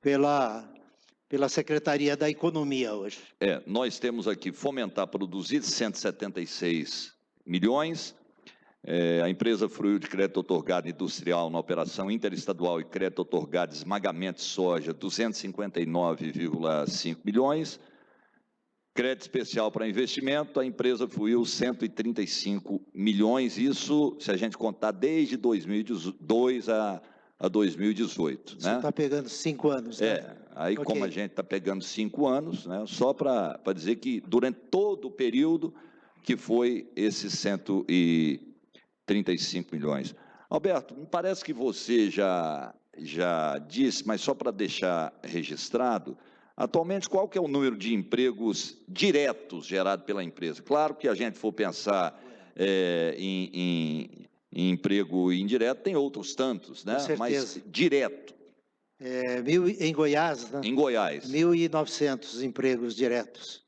pela Secretaria da Economia hoje. Nós temos aqui fomentar, produzir 176 milhões, a empresa fruiu de crédito otorgado industrial na operação interestadual e crédito otorgado de esmagamento de soja, 259,5 milhões, crédito especial para investimento, a empresa fruiu 135 milhões, isso se a gente contar desde 2002 a 2018. Você está pegando 5 anos, né? Aí okay. Como a gente está pegando 5 anos, né, só para dizer que durante todo o período que foi esses 135 milhões. Alberto, me parece que você já disse, mas só para deixar registrado, atualmente, qual que é o número de empregos diretos gerados pela empresa? Claro que a gente for pensar em emprego indireto, tem outros tantos, né? Mas direto. Em Goiás, né? Em Goiás. 1.900 empregos diretos.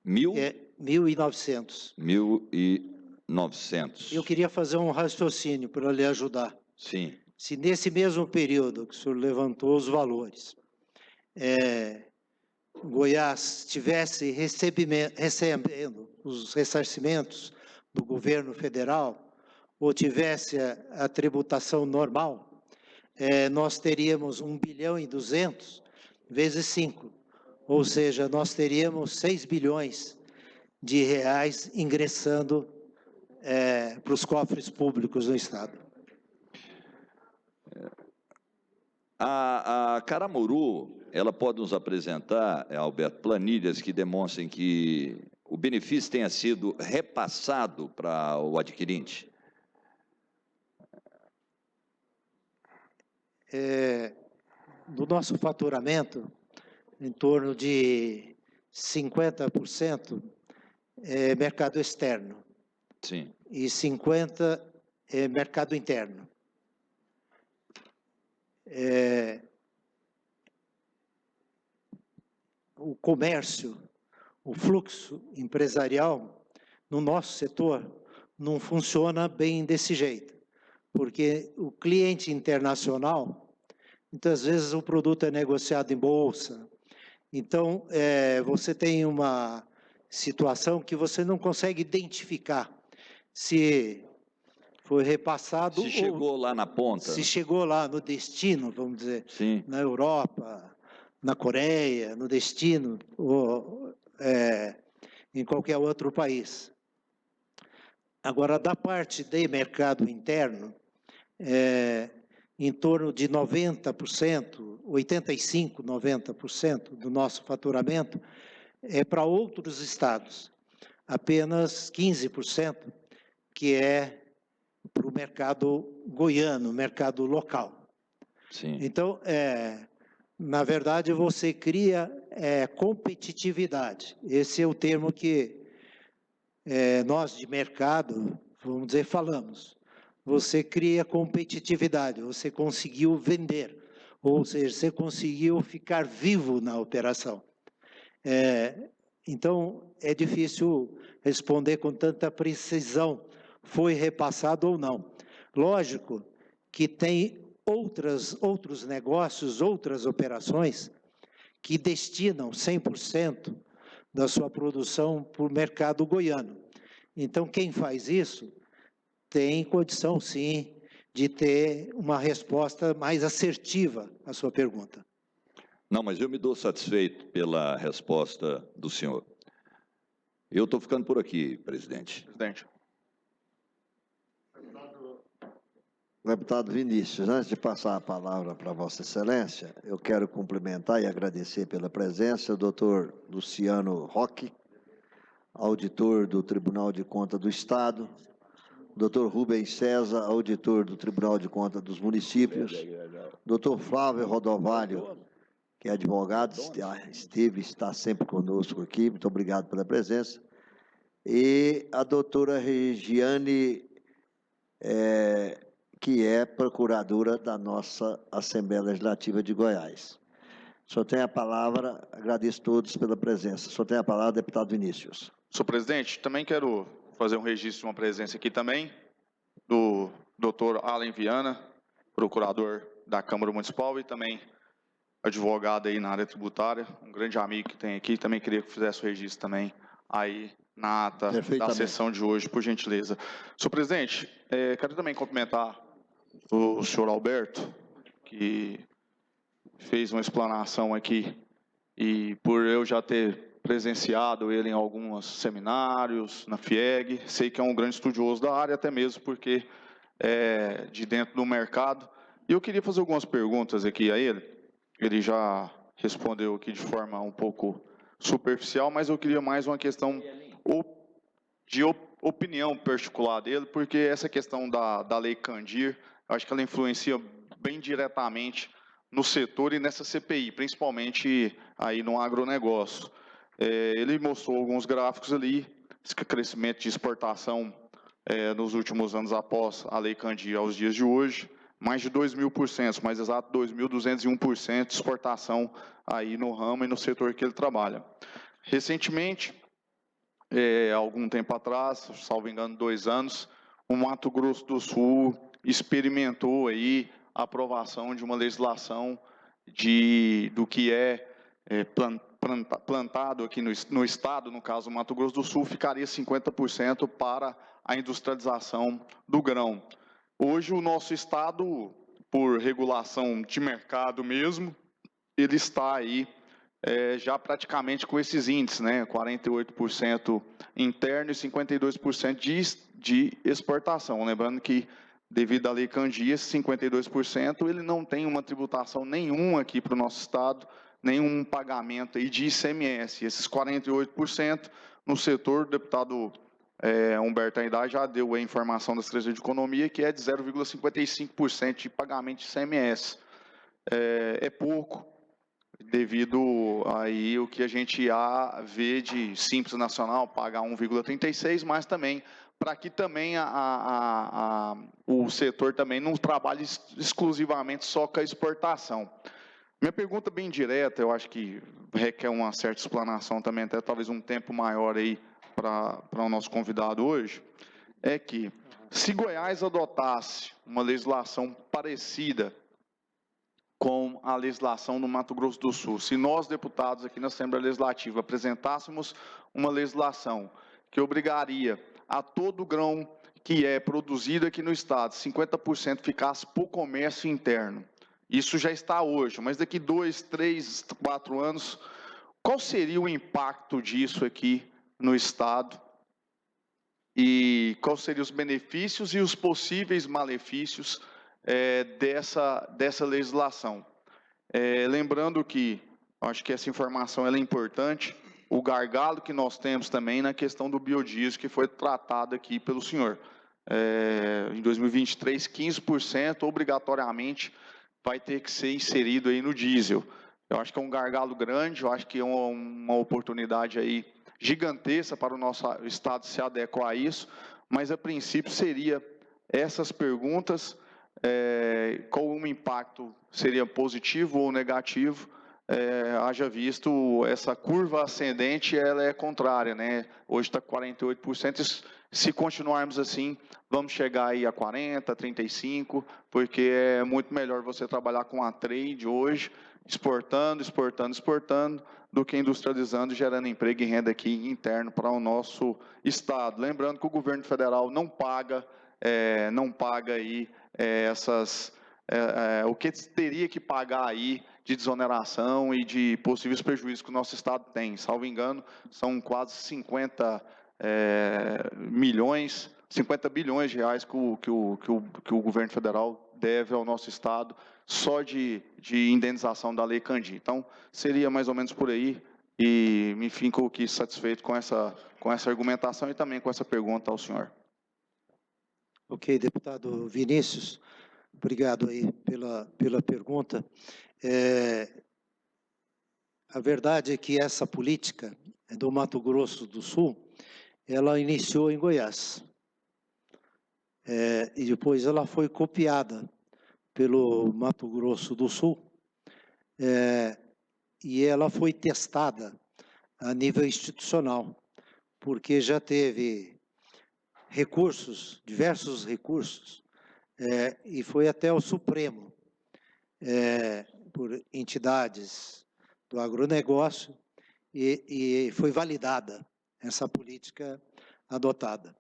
1.900. 1.900. Eu queria fazer um raciocínio para lhe ajudar. Sim. Se nesse mesmo período que o senhor levantou os valores, Goiás estivesse recebendo os ressarcimentos do governo federal, ou tivesse a tributação normal, nós teríamos 1.200 vezes 5, ou seja, nós teríamos 6 bilhões de reais ingressando para os cofres públicos do Estado. A Caramuru, ela pode nos apresentar, Alberto, planilhas que demonstrem que o benefício tenha sido repassado para o adquirente? Do nosso faturamento, em torno de 50% é mercado externo. Sim. E 50% é mercado interno. O comércio, o fluxo empresarial no nosso setor não funciona bem desse jeito. porque o cliente internacional, muitas vezes o produto é negociado em bolsa, então você tem uma situação que você não consegue identificar se foi repassado Se chegou lá na ponta. se chegou lá no destino, vamos dizer, Sim. na Europa, na Coreia, no destino, ou em qualquer outro país. Agora, da parte de mercado interno, em torno de 90%, 85%, 90% do nosso faturamento é para outros estados. Apenas 15% que é para o mercado goiano, mercado local. Sim. Então, na verdade, você cria competitividade. Esse é o termo que nós de mercado, vamos dizer, falamos. Você cria competitividade, você conseguiu vender, ou seja, você conseguiu ficar vivo na operação. Então, é difícil responder com tanta precisão, foi repassado ou não. Lógico que tem outros negócios, outras operações, que destinam 100% da sua produção para o mercado goiano. Então, quem faz isso tem condição, sim, de ter uma resposta mais assertiva à sua pergunta. Não, mas eu me dou satisfeito pela resposta do senhor. Eu estou ficando por aqui, presidente. Presidente. Deputado Vinícius, antes de passar a palavra para Vossa Excelência, eu quero cumprimentar e agradecer pela presença o doutor Luciano Roque, auditor do Tribunal de Contas do Estado, doutor Rubens César, auditor do Tribunal de Contas dos Municípios, doutor Flávio Rodovalho, que é advogado, está sempre conosco aqui, muito obrigado pela presença, e a doutora Regiane, que é procuradora da nossa Assembleia Legislativa de Goiás. O senhor tem a palavra, agradeço a todos pela presença. O senhor tem a palavra, deputado Vinícius. Senhor presidente, também quero fazer um registro de uma presença aqui também do doutor Alan Viana, procurador da Câmara Municipal e também advogado aí na área tributária, um grande amigo que tem aqui, também queria que fizesse o registro também aí na ata da sessão de hoje, por gentileza. Senhor presidente, quero também cumprimentar o senhor Alberto, que fez uma explanação aqui, e por eu já ter presenciado ele em alguns seminários, na FIEG, sei que é um grande estudioso da área, até mesmo porque é de dentro do mercado. E eu queria fazer algumas perguntas aqui a ele. Ele já respondeu aqui de forma um pouco superficial, mas eu queria mais uma questão de opinião particular dele, porque essa questão da Lei Candir, eu acho que ela influencia bem diretamente no setor e nessa CPI, principalmente aí no agronegócio. Ele mostrou alguns gráficos ali, esse crescimento de exportação nos últimos anos após a Lei Candir aos dias de hoje, mais de 2.000%, mais exato 2.201% de exportação aí no ramo e no setor que ele trabalha. Recentemente, algum tempo atrás, salvo engano 2 anos, o Mato Grosso do Sul experimentou aí a aprovação de uma legislação do que plantado aqui no estado, no caso do Mato Grosso do Sul, ficaria 50% para a industrialização do grão. Hoje, o nosso estado, por regulação de mercado mesmo, ele está aí já praticamente com esses índices, né? 48% interno e 52% de exportação. Lembrando que, devido à Lei Candir, esse 52%, ele não tem uma tributação nenhuma aqui para o nosso estado, nenhum pagamento aí de ICMS. Esses 48% no setor, o deputado Humberto Aidar já deu a informação da Secretaria de Economia, que é de 0,55% de pagamento de ICMS. É pouco, devido aí o que a gente vê de Simples Nacional, pagar 1,36%, mas também para que também o setor também não trabalhe exclusivamente só com a exportação. Minha pergunta bem direta, eu acho que requer uma certa explanação também, até talvez um tempo maior aí para o nosso convidado hoje, é que Se Goiás adotasse uma legislação parecida com a legislação do Mato Grosso do Sul, se nós, deputados aqui na Assembleia Legislativa, apresentássemos uma legislação que obrigaria a todo grão que é produzido aqui no Estado, 50% ficasse para o comércio interno. Isso já está hoje, mas daqui 2, 3, 4 anos, qual seria o impacto disso aqui no Estado? E quais seriam os benefícios e os possíveis malefícios dessa legislação? Lembrando que, acho que essa informação ela é importante, o gargalo que nós temos também na questão do biodiesel, que foi tratado aqui pelo senhor. Em 2023, 15% obrigatoriamente vai ter que ser inserido aí no diesel. Eu acho que é um gargalo grande, eu acho que é uma oportunidade aí gigantesca para o nosso Estado se adequar a isso, mas a princípio seria essas perguntas, qual o impacto seria positivo ou negativo, haja visto essa curva ascendente, ela é contrária, né? Hoje está 48%, se continuarmos assim, vamos chegar aí a 40%, 35%, porque é muito melhor você trabalhar com a trade hoje, exportando, do que industrializando e gerando emprego e renda aqui interno para o nosso Estado. Lembrando que o governo federal não paga aí o que teria que pagar aí de desoneração e de possíveis prejuízos que o nosso Estado tem. Salvo engano, são quase 50 bilhões de reais que o governo federal deve ao nosso Estado só de indenização da Lei Candir. Então, seria mais ou menos por aí, e me fico aqui satisfeito com essa argumentação e também com essa pergunta ao senhor. Ok, deputado Vinícius, obrigado aí pela pergunta. A verdade é que essa política do Mato Grosso do Sul, ela iniciou em Goiás. E depois ela foi copiada pelo Mato Grosso do Sul, e ela foi testada a nível institucional, porque já teve recursos, diversos recursos, e foi até o Supremo, por entidades do agronegócio, e foi validada essa política adotada.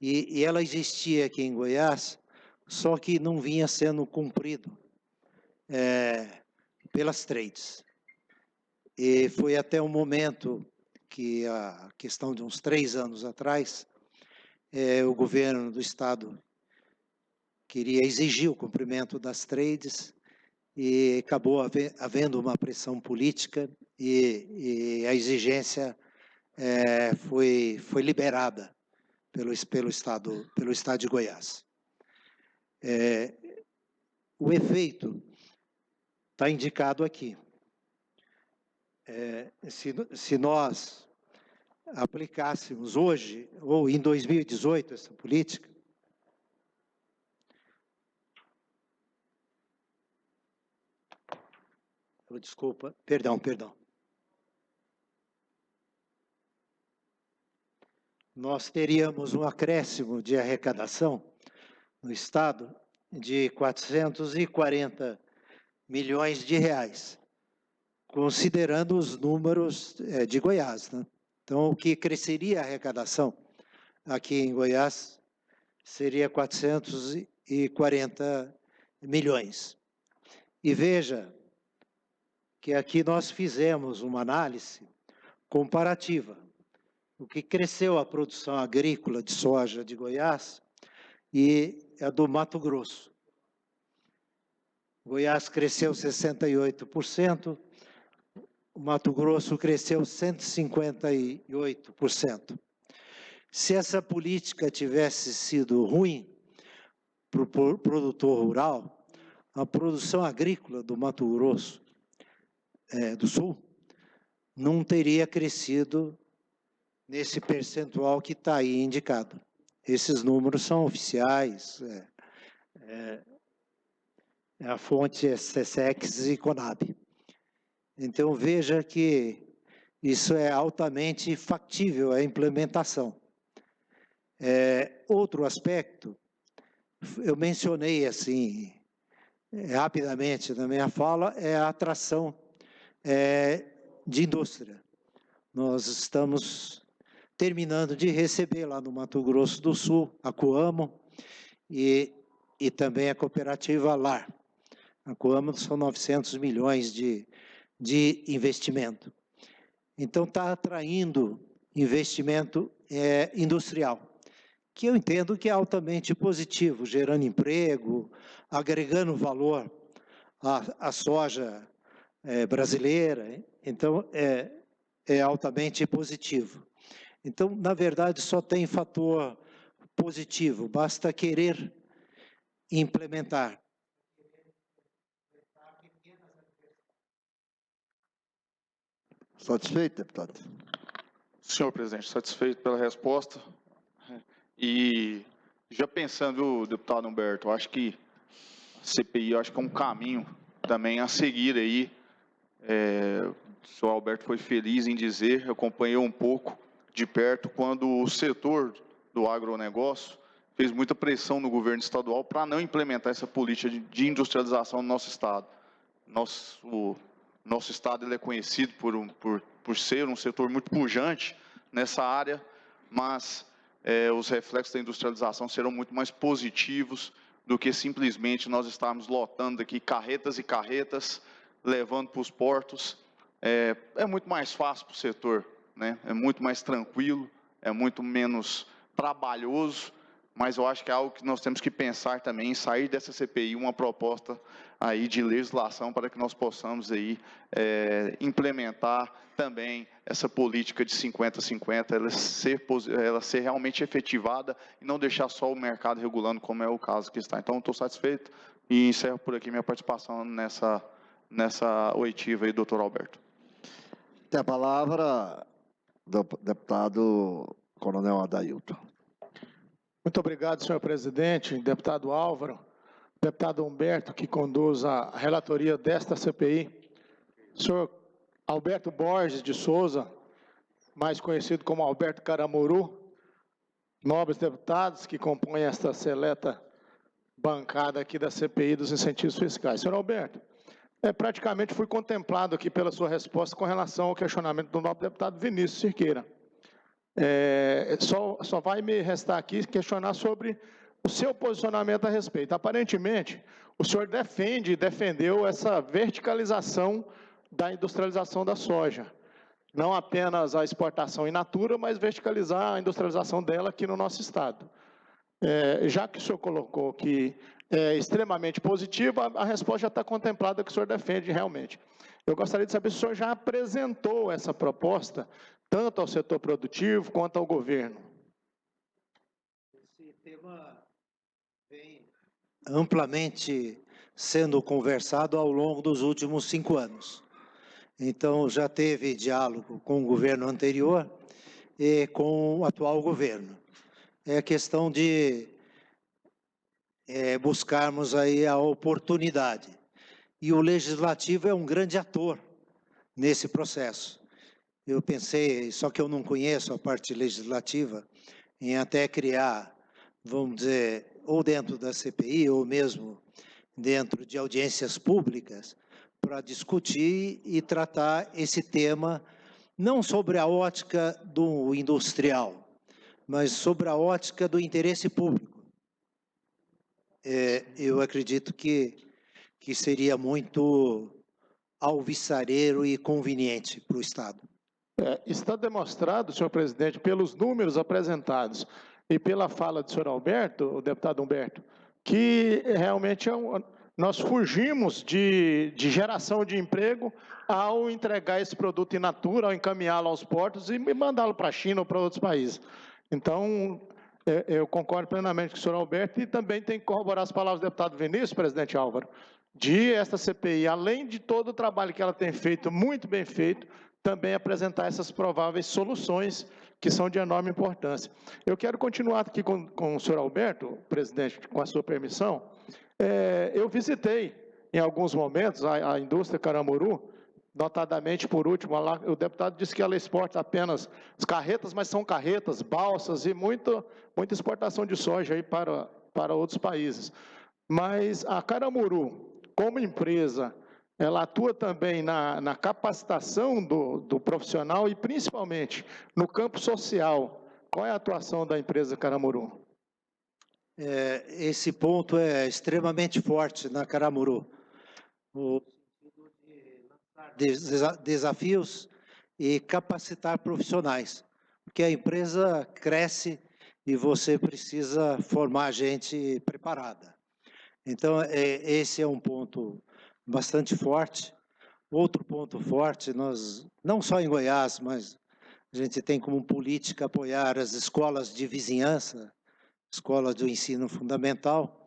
E ela existia aqui em Goiás, só que não vinha sendo cumprido pelas trades. E foi até o momento que, a questão de uns 3 anos atrás, o governo do Estado queria exigir o cumprimento das trades e acabou havendo uma pressão política e a exigência foi liberada pelo Estado de Goiás. O efeito está indicado aqui. Se nós aplicássemos hoje, ou em 2018, essa política, desculpa, perdão. Nós teríamos um acréscimo de arrecadação no Estado de 440 milhões de reais, considerando os números de Goiás, né? Então, o que cresceria a arrecadação aqui em Goiás seria 440 milhões. E veja que aqui nós fizemos uma análise comparativa. O que cresceu a produção agrícola de soja de Goiás e a do Mato Grosso. Goiás cresceu 68%, o Mato Grosso cresceu 158%. Se essa política tivesse sido ruim para o produtor rural, a produção agrícola do Mato Grosso do Sul não teria crescido nesse percentual que está aí indicado. Esses números são oficiais, a fonte é SESEX e CONAB. Então, veja que isso é altamente factível, a implementação. Outro aspecto eu mencionei assim, rapidamente na minha fala, é a atração de indústria. Nós estamos terminando de receber lá no Mato Grosso do Sul, a Coamo, e também a cooperativa LAR. A Coamo são 900 milhões de investimento. Então, está atraindo investimento industrial, que eu entendo que é altamente positivo, gerando emprego, agregando valor à soja brasileira. Então, é altamente positivo. Então, na verdade, só tem fator positivo, basta querer implementar. Satisfeito, deputado? Senhor presidente, satisfeito pela resposta. E já pensando, deputado Humberto, acho que a CPI acho que é um caminho também a seguir aí. O senhor Alberto foi feliz em dizer, eu acompanhei um pouco de perto quando o setor do agronegócio fez muita pressão no governo estadual para não implementar essa política de industrialização no nosso estado. O nosso estado ele é conhecido por ser um setor muito pujante nessa área, mas os reflexos da industrialização serão muito mais positivos do que simplesmente nós estarmos lotando aqui carretas e carretas, levando para os portos. É muito mais fácil para o setor, né? É muito mais tranquilo, é muito menos trabalhoso, mas eu acho que é algo que nós temos que pensar também em sair dessa CPI, uma proposta aí de legislação para que nós possamos aí implementar também essa política de 50-50, ela ser realmente efetivada e não deixar só o mercado regulando, como é o caso que está. Então, estou satisfeito e encerro por aqui minha participação nessa oitiva aí, doutor Alberto. Tem a palavra do deputado Coronel Adailton. Muito obrigado, senhor presidente, deputado Álvaro, deputado Humberto, que conduz a relatoria desta CPI, senhor Alberto Borges de Souza, mais conhecido como Alberto Caramuru, nobres deputados que compõem esta seleta bancada aqui da CPI dos incentivos fiscais. Senhor Alberto, praticamente fui contemplado aqui pela sua resposta com relação ao questionamento do nobre deputado Vinícius Cirqueira. Só vai me restar aqui questionar sobre o seu posicionamento a respeito. Aparentemente, o senhor defendeu essa verticalização da industrialização da soja. Não apenas a exportação in natura, mas verticalizar a industrialização dela aqui no nosso estado. Já que o senhor colocou que é extremamente positiva, a resposta já está contemplada que o senhor defende realmente. Eu gostaria de saber se o senhor já apresentou essa proposta, tanto ao setor produtivo quanto ao governo. Esse tema vem amplamente sendo conversado ao longo dos últimos 5 anos. Então, já teve diálogo com o governo anterior e com o atual governo. É questão de buscarmos aí a oportunidade. E o Legislativo é um grande ator nesse processo. Eu pensei, só que eu não conheço a parte legislativa, em até criar, vamos dizer, ou dentro da CPI, ou mesmo dentro de audiências públicas, para discutir e tratar esse tema, não sobre a ótica do industrial, mas sobre a ótica do interesse público. Eu acredito que seria muito alvissareiro e conveniente para o Estado. Está demonstrado, senhor presidente, pelos números apresentados e pela fala do senhor Alberto, o deputado Humberto, que realmente nós fugimos de geração de emprego ao entregar esse produto in natura, ao encaminhá-lo aos portos e mandá-lo para a China ou para outros países. Então, eu concordo plenamente com o senhor Alberto e também tenho que corroborar as palavras do deputado Vinícius, presidente Álvaro, de esta CPI, além de todo o trabalho que ela tem feito, muito bem feito, também apresentar essas prováveis soluções que são de enorme importância. Eu quero continuar aqui com o senhor Alberto, presidente, com a sua permissão. Eu visitei, em alguns momentos, a indústria Caramuru, notadamente, por último, lá, o deputado disse que ela exporta apenas as carretas, mas são carretas, balsas e muita exportação de soja aí para para outros países. Mas a Caramuru, como empresa, ela atua também na capacitação do profissional e, principalmente, no campo social. Qual é a atuação da empresa Caramuru? Esse ponto é extremamente forte na Caramuru. O desafios e capacitar profissionais, porque a empresa cresce e você precisa formar gente preparada. Então, esse é um ponto bastante forte. Outro ponto forte, nós, não só em Goiás, mas a gente tem como política apoiar as escolas de vizinhança, escolas do ensino fundamental.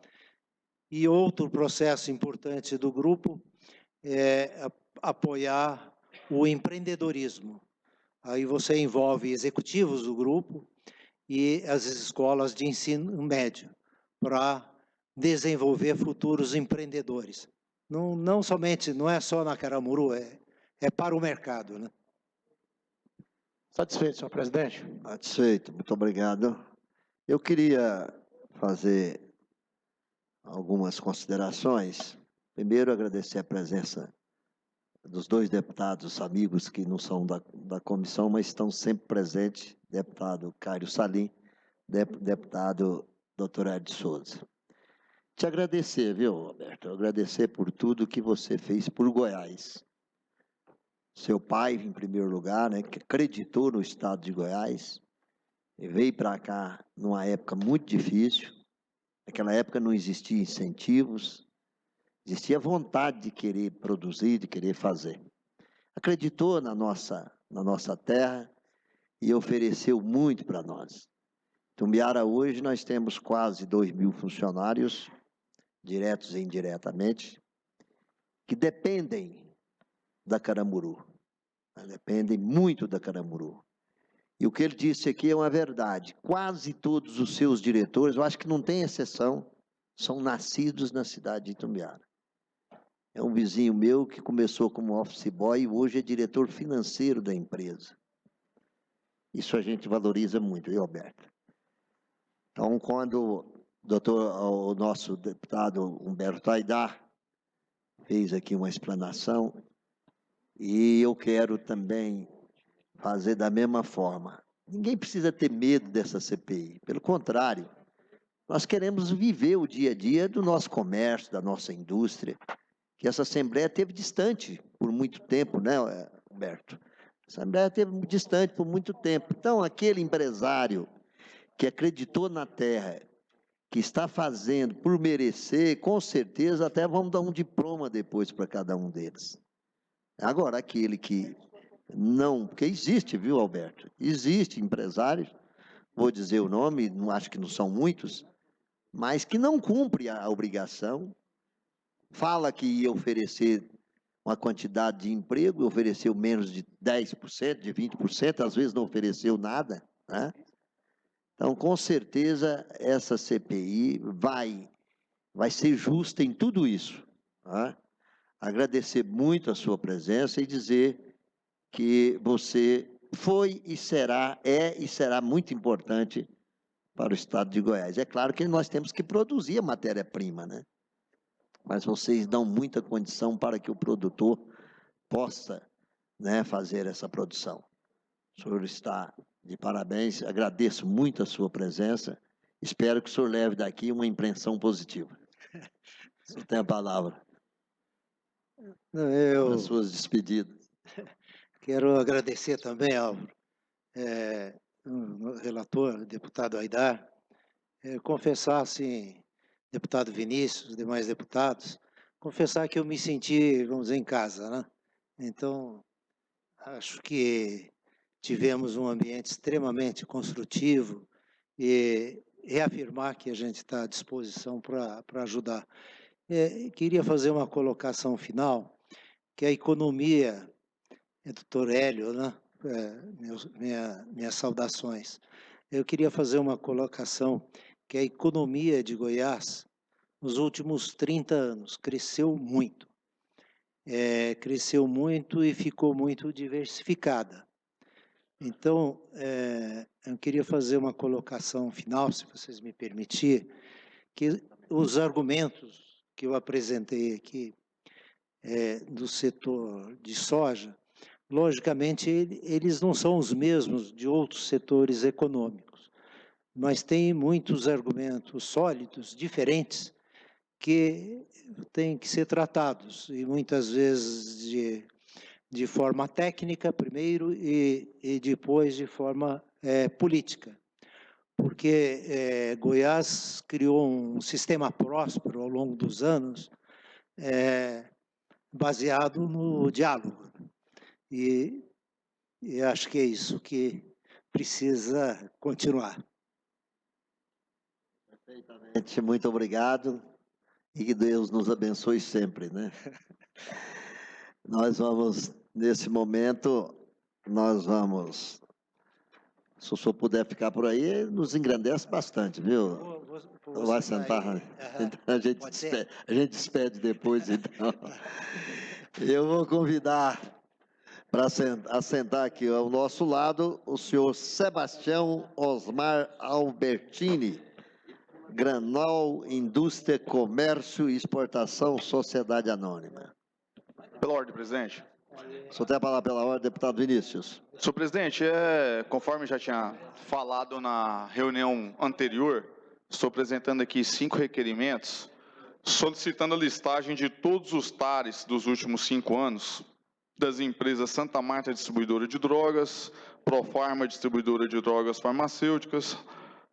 E outro processo importante do grupo é apoiar o empreendedorismo. Aí você envolve executivos do grupo e as escolas de ensino médio para desenvolver futuros empreendedores. Não somente, não é só na Caramuru, é para o mercado, né? Satisfeito, senhor presidente? Satisfeito, muito obrigado. Eu queria fazer algumas considerações. Primeiro, agradecer a presença dos dois deputados amigos que não são da comissão, mas estão sempre presentes, deputado Cário Salim, deputado Dr. Ed Souza. Te agradecer, viu, Roberto? Agradecer por tudo que você fez por Goiás. Seu pai, em primeiro lugar, né, que acreditou no estado de Goiás, e veio para cá numa época muito difícil. Naquela época não existia incentivos, existia vontade de querer produzir, de querer fazer. Acreditou na nossa terra e ofereceu muito para nós. Tumbiara, hoje, nós temos quase 2.000 funcionários, diretos e indiretamente, que dependem da Caramuru. Dependem muito da Caramuru. E o que ele disse aqui é uma verdade. Quase todos os seus diretores, eu acho que não tem exceção, são nascidos na cidade de Itumbiara. É um vizinho meu que começou como office boy e hoje é diretor financeiro da empresa. Isso a gente valoriza muito, viu, Alberto? Então, quando o nosso deputado Humberto Aidar fez aqui uma explanação, e eu quero também fazer da mesma forma. Ninguém precisa ter medo dessa CPI, pelo contrário, nós queremos viver o dia a dia do nosso comércio, da nossa indústria, que essa Assembleia teve distante por muito tempo, né, Humberto? A Assembleia teve distante por muito tempo. Então, aquele empresário que acreditou na terra, que está fazendo por merecer, com certeza até vamos dar um diploma depois para cada um deles. Agora, aquele que não, porque existe, viu, Alberto? Existe empresários, vou dizer o nome, não acho que não são muitos, mas que não cumpre a obrigação, fala que ia oferecer uma quantidade de emprego, ofereceu menos de 10%, de 20%, às vezes não ofereceu nada, né? Então, com certeza, essa CPI vai ser justa em tudo isso, tá? Agradecer muito a sua presença e dizer que você foi e será muito importante para o estado de Goiás. É claro que nós temos que produzir a matéria-prima, né? Mas vocês dão muita condição para que o produtor possa, né, fazer essa produção. O senhor está de parabéns, agradeço muito a sua presença, espero que o senhor leve daqui uma impressão positiva. O senhor tem a palavra. As suas despedidas. Quero agradecer também ao relator, deputado Aidar, confessar, assim, deputado Vinícius, demais deputados, confessar que eu me senti, vamos dizer, em casa, né? Então, acho que tivemos um ambiente extremamente construtivo e reafirmar que a gente está à disposição para ajudar. Queria fazer uma colocação final, que a economia, doutor Hélio, né? Minhas saudações. Eu queria fazer uma colocação que a economia de Goiás, nos últimos 30 anos, cresceu muito. Cresceu muito e ficou muito diversificada. Então, eu queria fazer uma colocação final, se vocês me permitirem, que os argumentos que eu apresentei aqui do setor de soja, logicamente, eles não são os mesmos de outros setores econômicos, mas tem muitos argumentos sólidos, diferentes, que têm que ser tratados, e muitas vezes de forma técnica primeiro e depois de forma política. Porque Goiás criou um sistema próspero ao longo dos anos, baseado no diálogo. E acho que é isso que precisa continuar. Perfeitamente, muito obrigado e que Deus nos abençoe sempre, né? Nós vamos, nesse momento, se o senhor puder ficar por aí, nos engrandece bastante, viu? Vai sentar? Então, a gente despede depois, então. Eu vou convidar para assentar aqui ao nosso lado o senhor Sebastião Osmar Albertini, Granol, Indústria, Comércio e Exportação, Sociedade Anônima. Pela ordem, presidente. O senhor tem a palavra pela ordem, deputado Vinícius. Senhor presidente, conforme já tinha falado na reunião anterior, estou apresentando aqui 5 requerimentos, solicitando a listagem de todos os TARES dos últimos 5 anos, das empresas Santa Marta Distribuidora de Drogas, Profarma Distribuidora de Drogas Farmacêuticas,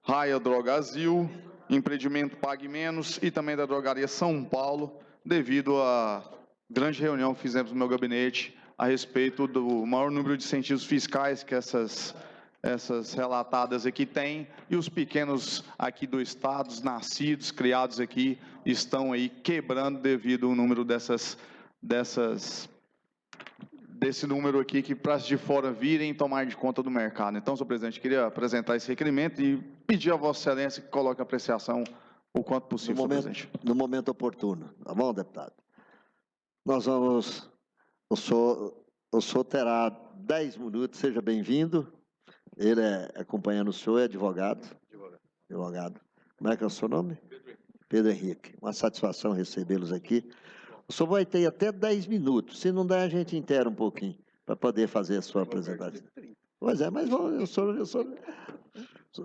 Raia Drogazil, Empreendimento Pague Menos e também da Drogaria São Paulo, devido à grande reunião que fizemos no meu gabinete a respeito do maior número de incentivos fiscais que essas relatadas aqui têm, e os pequenos aqui do estado, nascidos, criados aqui, estão aí quebrando devido ao número desse número aqui que para de fora virem e tomar de conta do mercado. Então, senhor presidente, queria apresentar esse requerimento e pedir a Vossa Excelência que coloque a apreciação o quanto possível, senhor presidente. No momento oportuno. Tá bom, deputado? Nós vamos... O senhor terá 10 minutos, seja bem-vindo. Ele acompanhando o senhor, é advogado. Advogado. Como é que é o seu nome? Pedro Henrique. Uma satisfação recebê-los aqui. O senhor vai ter até 10 minutos. Se não der, a gente inteira um pouquinho para poder fazer a sua apresentação. Pois é, mas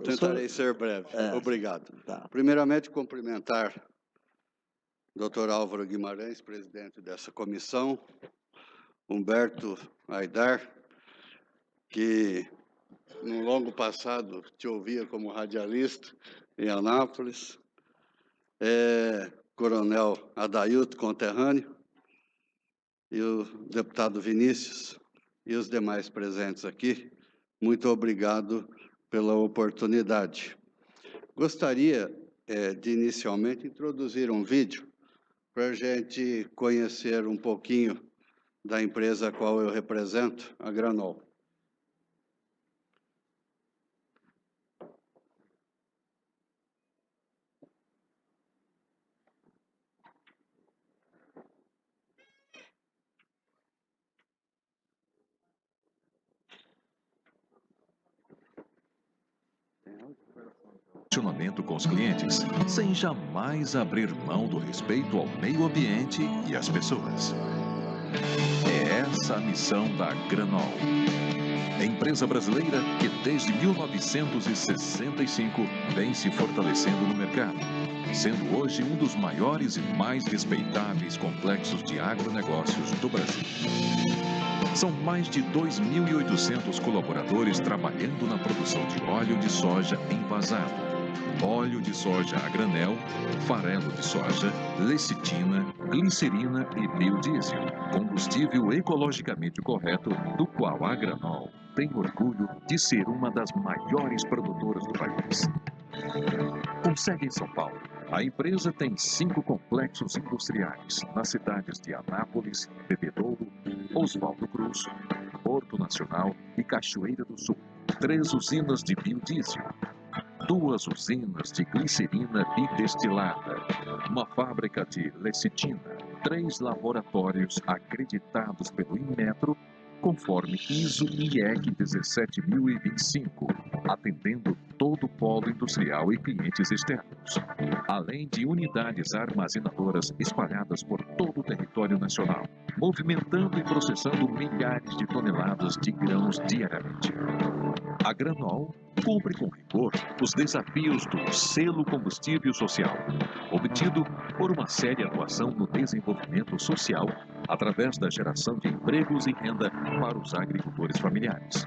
tentarei ser breve. Obrigado. Tá. Primeiramente, cumprimentar o Dr. Álvaro Guimarães, presidente dessa comissão, Humberto Aidar, que no longo passado te ouvia como radialista em Anápolis, Coronel Adailto, conterrâneo, e o deputado Vinícius e os demais presentes aqui, muito obrigado pela oportunidade. Gostaria de inicialmente introduzir um vídeo para a gente conhecer um pouquinho da empresa a qual eu represento, a Granol. Relacionamento com os clientes, sem jamais abrir mão do respeito ao meio ambiente e às pessoas. É essa a missão da Granol, empresa brasileira que desde 1965 vem se fortalecendo no mercado, sendo hoje um dos maiores e mais respeitáveis complexos de agronegócios do Brasil. São mais de 2.800 colaboradores trabalhando na produção de óleo de soja envasado, óleo de soja a granel, farelo de soja, lecitina, glicerina e biodiesel, combustível ecologicamente correto, do qual a Granol tem orgulho de ser uma das maiores produtoras do país. Com sede em São Paulo, a empresa tem 5 complexos industriais nas cidades de Anápolis, Bebedouro, Oswaldo Cruz, Porto Nacional e Cachoeira do Sul, 3 usinas de biodiesel, 2 usinas de glicerina bidestilada, uma fábrica de lecitina, 3 laboratórios acreditados pelo Inmetro, conforme ISO IEC 17025, atendendo todo o polo industrial e clientes externos, além de unidades armazenadoras espalhadas por todo o território nacional, movimentando e processando milhares de toneladas de grãos diariamente. A Granol cumpre com rigor os desafios do selo combustível social, obtido por uma séria atuação no desenvolvimento social através da geração de empregos e renda para os agricultores familiares.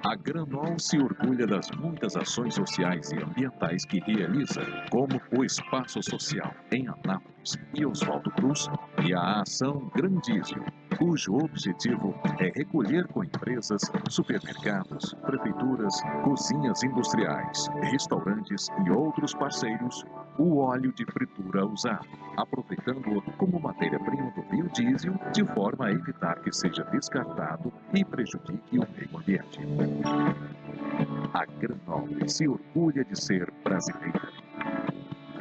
A Granol se orgulha das muitas ações sociais e ambientais que realiza, como o Espaço Social em Anápolis e Oswaldo Cruz, e a ação Grandísio, cujo objetivo é recolher com empresas, supermercados, prefeituras, cozinhas industriais, restaurantes e outros parceiros o óleo de fritura usado, aproveitando-o como matéria-prima do biodiesel de forma a evitar que seja descartado e prejudique o meio ambiente. A Granol se orgulha de ser brasileira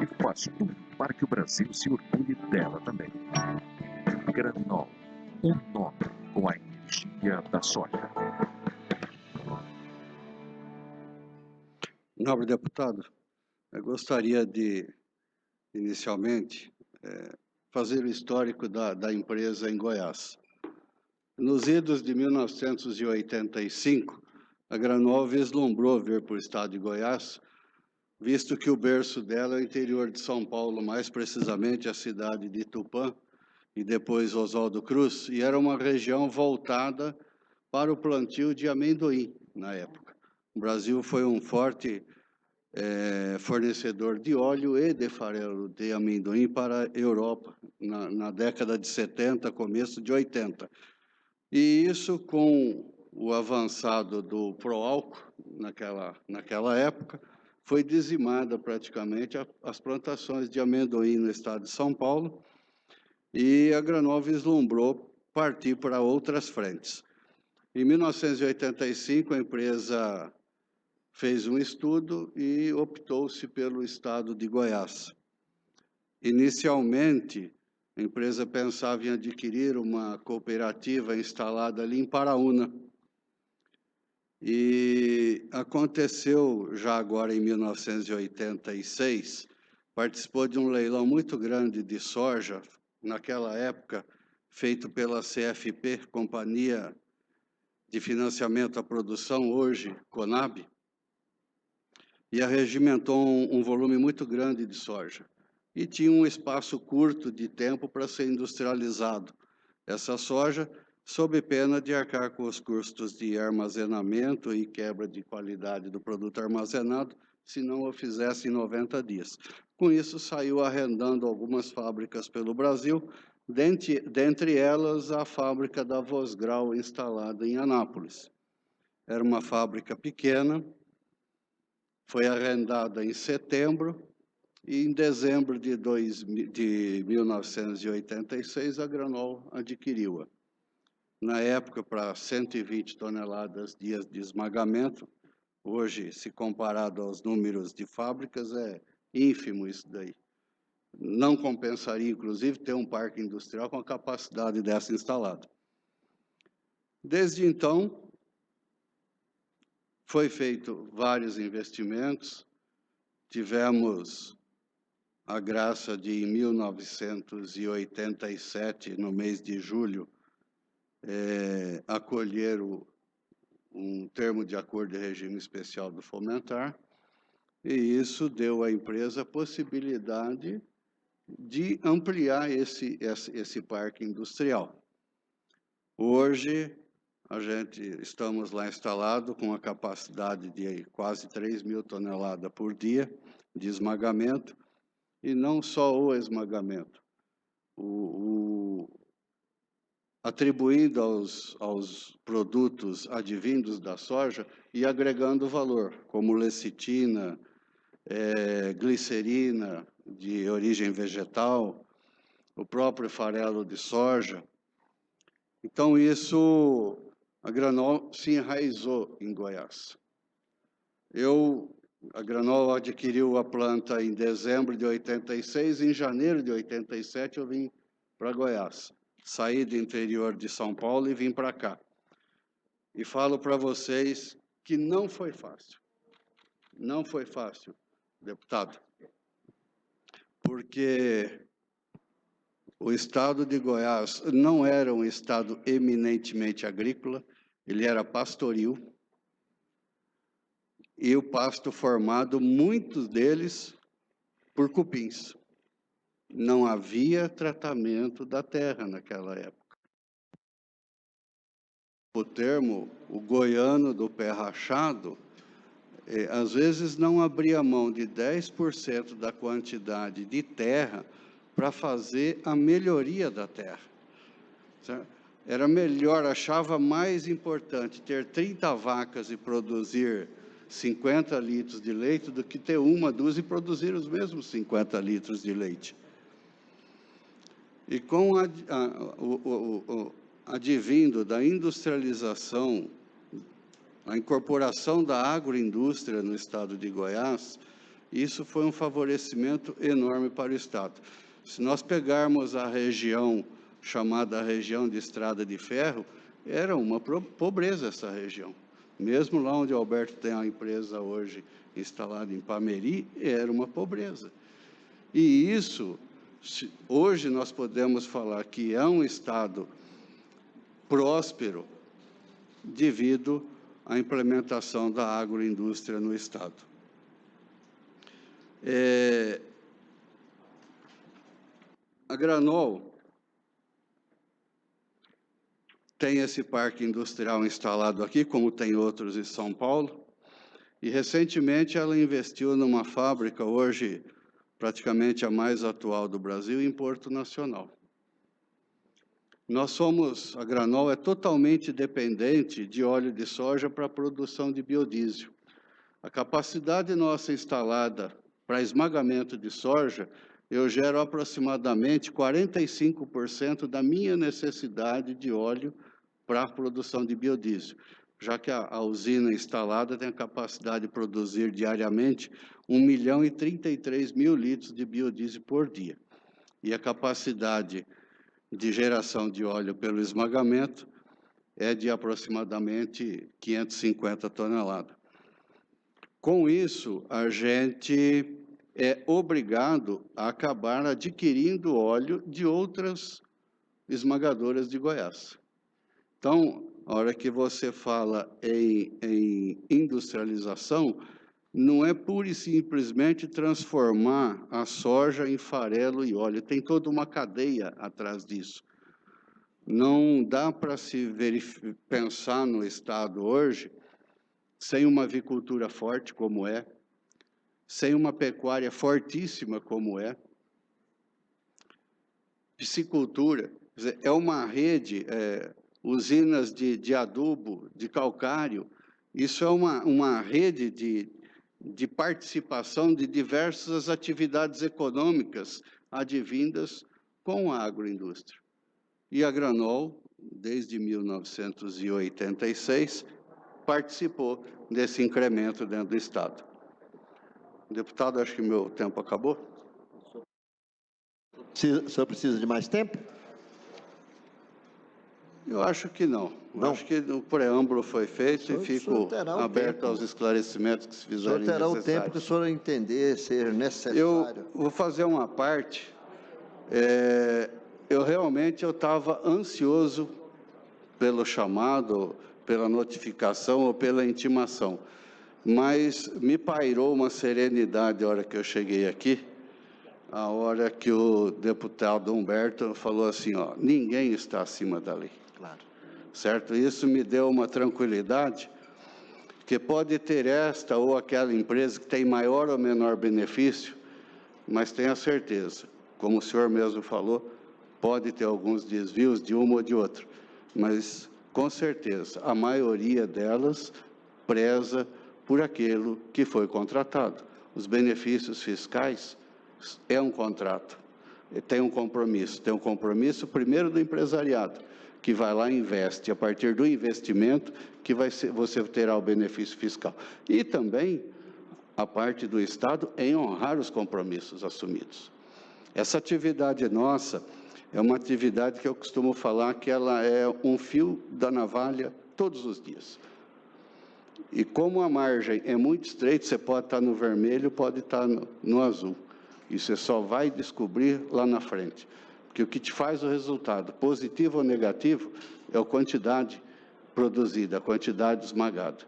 e faz tudo para que o Brasil se orgulhe dela também. Granol, um nome com a energia da soja. Nobre deputado, eu gostaria de, inicialmente, fazer o histórico da empresa em Goiás. Nos idos de 1985, a Granol vislumbrou vir para o estado de Goiás, visto que o berço dela é o interior de São Paulo, mais precisamente a cidade de Tupã, e depois Oswaldo Cruz, e era uma região voltada para o plantio de amendoim na época. O Brasil foi um forte fornecedor de óleo e de farelo de amendoim para a Europa, na década de 70, começo de 80. E isso, com o avançado do pró-álcool, naquela época, foi dizimada praticamente as plantações de amendoim no estado de São Paulo, e a Granol vislumbrou partir para outras frentes. Em 1985, a empresa fez um estudo e optou-se pelo estado de Goiás. Inicialmente, a empresa pensava em adquirir uma cooperativa instalada ali em Paraúna. E aconteceu, já agora em 1986, participou de um leilão muito grande de soja, naquela época, feito pela CFP, Companhia de Financiamento à Produção, hoje Conab, e arregimentou um volume muito grande de soja. E tinha um espaço curto de tempo para ser industrializado essa soja, sob pena de arcar com os custos de armazenamento e quebra de qualidade do produto armazenado, se não o fizesse em 90 dias. Com isso, saiu arrendando algumas fábricas pelo Brasil, dentre elas a fábrica da Vosgrau, instalada em Anápolis. Era uma fábrica pequena, foi arrendada em setembro, e em dezembro de 1986, a Granol adquiriu-a. Na época, para 120 toneladas dias de esmagamento, hoje, se comparado aos números de fábricas, é ínfimo isso daí. Não compensaria, inclusive, ter um parque industrial com a capacidade dessa instalada. Desde então, foi feito vários investimentos, tivemos a graça de, em 1987, no mês de julho, acolher um termo de acordo de regime especial do Fomentar, e isso deu à empresa a possibilidade de ampliar esse parque industrial. Hoje, estamos lá instalado com a capacidade de quase 3.000 toneladas por dia de esmagamento, e não só o esmagamento, atribuindo aos produtos advindos da soja e agregando valor, como lecitina, glicerina de origem vegetal, o próprio farelo de soja. Então, a Granol se enraizou em Goiás. A Granol adquiriu a planta em dezembro de 86, em janeiro de 87 eu vim para Goiás. Saí do interior de São Paulo e vim para cá. E falo para vocês que não foi fácil. Não foi fácil, deputado, porque o estado de Goiás não era um estado eminentemente agrícola, ele era pastoril, e o pasto formado, muitos deles, por cupins. Não havia tratamento da terra naquela época. O termo, o goiano do pé rachado, às vezes não abria mão de 10% da quantidade de terra para fazer a melhoria da terra. Certo? Era melhor, achava mais importante ter 30 vacas e produzir 50 litros de leite do que ter uma, duas e produzir os mesmos 50 litros de leite. E com o advindo da industrialização, a incorporação da agroindústria no estado de Goiás, isso foi um favorecimento enorme para o estado. Se nós pegarmos a região chamada região de Estrada de Ferro, era uma pobreza essa região. Mesmo lá onde o Alberto tem a empresa hoje instalada em Pameri, era uma pobreza. E isso, hoje nós podemos falar que é um estado próspero devido à implementação da agroindústria no estado. A Granol tem esse parque industrial instalado aqui, como tem outros em São Paulo, e recentemente ela investiu numa fábrica, hoje praticamente a mais atual do Brasil, em Porto Nacional. A Granol é totalmente dependente de óleo de soja para a produção de biodiesel. A capacidade nossa instalada para esmagamento de soja, eu gero aproximadamente 45% da minha necessidade de óleo para a produção de biodiesel, já que a usina instalada tem a capacidade de produzir diariamente 1.033.000 litros de biodiesel por dia. E a capacidade de geração de óleo pelo esmagamento é de aproximadamente 550 toneladas. Com isso, a gente é obrigado a acabar adquirindo óleo de outras esmagadoras de Goiás. Então, a hora que você fala em industrialização, não é pura e simplesmente transformar a soja em farelo e óleo, tem toda uma cadeia atrás disso. Não dá para se pensar no estado hoje sem uma avicultura forte como é, sem uma pecuária fortíssima como é, piscicultura, quer dizer, é uma rede, usinas de adubo, de calcário, isso é uma rede de participação de diversas atividades econômicas advindas com a agroindústria. E a Granol, desde 1986, participou desse incremento dentro do estado. Deputado, acho que meu tempo acabou. O senhor precisa de mais tempo? Eu acho que não. Não? Acho que o preâmbulo foi feito e fico aberto aos esclarecimentos que se fizerem necessários. O senhor terá o tempo que o senhor entender ser necessário. Eu vou fazer uma parte. Eu realmente estava ansioso pelo chamado, pela notificação ou pela intimação, mas me pairou uma serenidade a hora que eu cheguei aqui, a hora que o deputado Humberto falou assim, ó, ninguém está acima da lei. Claro. Certo? Isso me deu uma tranquilidade, que pode ter esta ou aquela empresa que tem maior ou menor benefício, mas tenha certeza, como o senhor mesmo falou, pode ter alguns desvios de uma ou de outra, mas com certeza a maioria delas preza por aquilo que foi contratado. Os benefícios fiscais é um contrato, tem um compromisso primeiro do empresariado, que vai lá e investe, a partir do investimento que você terá o benefício fiscal. E também a parte do Estado em honrar os compromissos assumidos. Essa atividade nossa é uma atividade que eu costumo falar que ela é um fio da navalha todos os dias. E como a margem é muito estreita, você pode estar no vermelho, pode estar no azul. E você só vai descobrir lá na frente. Porque o que te faz o resultado, positivo ou negativo, é a quantidade produzida, a quantidade esmagada.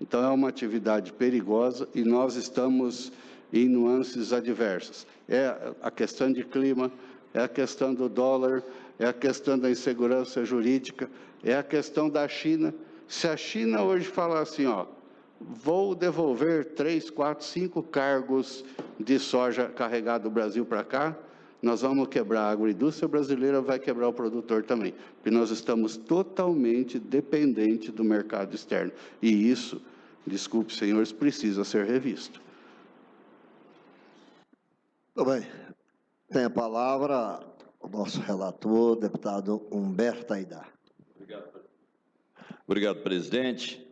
Então, é uma atividade perigosa e nós estamos em nuances adversas. É a questão de clima, é a questão do dólar, é a questão da insegurança jurídica, é a questão da China. Se a China hoje falar assim, ó, vou devolver 3, 4, 5 cargos de soja carregado do Brasil para cá, nós vamos quebrar a agroindústria brasileira, vai quebrar o produtor também, porque nós estamos totalmente dependentes do mercado externo. E isso, desculpe, senhores, precisa ser revisto. Muito bem. Tem a palavra o nosso relator, deputado Humberto Aidar. Obrigado, presidente.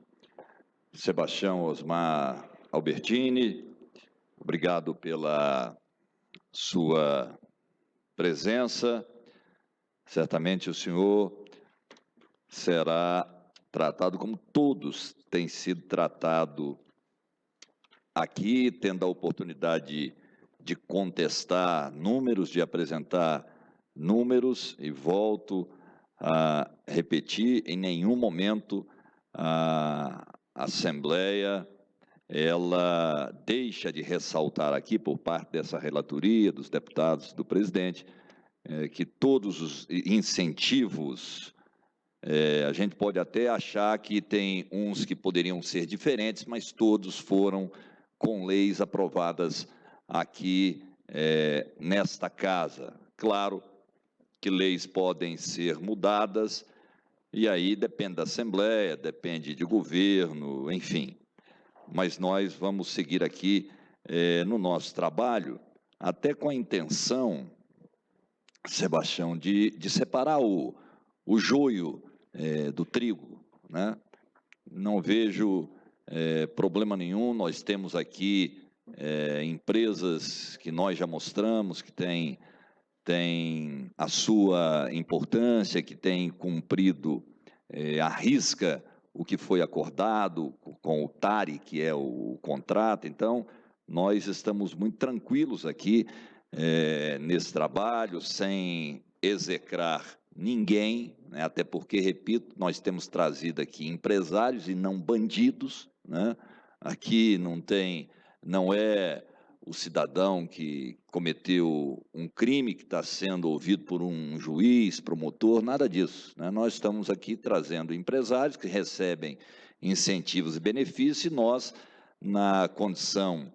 Sebastião Osmar Albertini, obrigado pela sua presença. Certamente o senhor será tratado como todos têm sido tratados aqui, tendo a oportunidade de contestar números, de apresentar números, e volto a repetir, em nenhum momento a Assembleia ela deixa de ressaltar aqui, por parte dessa relatoria, dos deputados, do presidente, que todos os incentivos, a gente pode até achar que tem uns que poderiam ser diferentes, mas todos foram com leis aprovadas aqui nesta casa. Claro que leis podem ser mudadas, e aí depende da Assembleia, depende de governo, enfim. Mas nós vamos seguir aqui no nosso trabalho, até com a intenção, Sebastião, de separar o joio do trigo, né? Não vejo problema nenhum, nós temos aqui empresas que nós já mostramos, que têm a sua importância, que têm cumprido à risca o que foi acordado com o TARI, que é o contrato. Então, nós estamos muito tranquilos aqui nesse trabalho, sem execrar ninguém, né? Até porque, repito, nós temos trazido aqui empresários e não bandidos, né? Aqui não é o cidadão que cometeu um crime que está sendo ouvido por um juiz, promotor, nada disso, né? Nós estamos aqui trazendo empresários que recebem incentivos e benefícios, e nós, na condição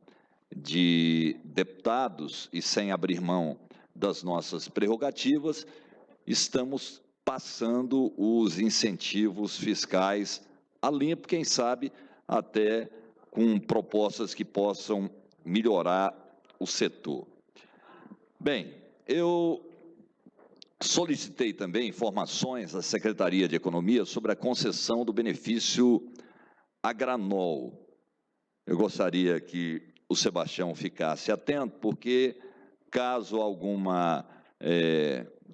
de deputados e sem abrir mão das nossas prerrogativas, estamos passando os incentivos fiscais a limpo, quem sabe até com propostas que possam melhorar o setor. Bem, eu solicitei também informações à Secretaria de Economia sobre a concessão do benefício Agranol. Eu gostaria que o Sebastião ficasse atento, porque, caso alguma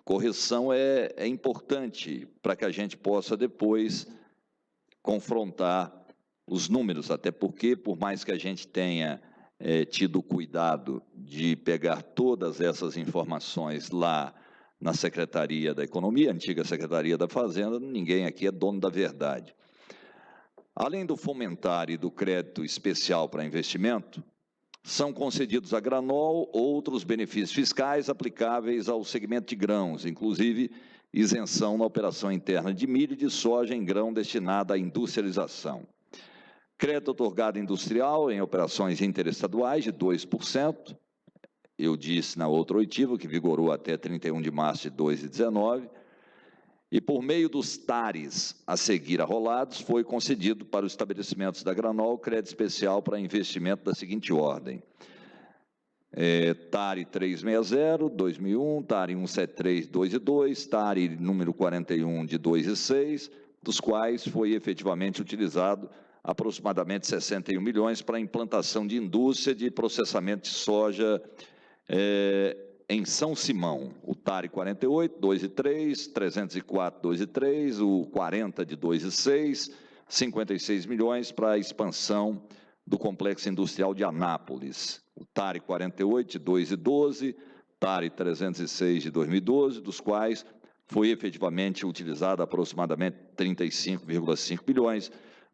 correção, é importante para que a gente possa depois confrontar os números, até porque, por mais que a gente tenha tido cuidado de pegar todas essas informações lá na Secretaria da Economia, antiga Secretaria da Fazenda, ninguém aqui é dono da verdade. Além do fomentar e do crédito especial para investimento, são concedidos a Granol outros benefícios fiscais aplicáveis ao segmento de grãos, inclusive isenção na operação interna de milho e de soja em grão destinada à industrialização. Crédito otorgado industrial em operações interestaduais de 2%, eu disse na outra oitiva, que vigorou até 31 de março de 2019, e por meio dos TARES a seguir arrolados, foi concedido para os estabelecimentos da Granol crédito especial para investimento da seguinte ordem: TARE 360, 2001, TARE 173, 2 e 2, TARE número 41 de 2 e 6, dos quais foi efetivamente utilizado aproximadamente 61 milhões para a implantação de indústria de processamento de soja em São Simão, o TARE 48, 2 e 3, 304, 2 e 3, o 40 de 2 e 6, 56 milhões para a expansão do Complexo Industrial de Anápolis, o TARI 48, de 2 e 12, TARI 306, de 2012, dos quais foi efetivamente utilizado aproximadamente 35,5 bilhões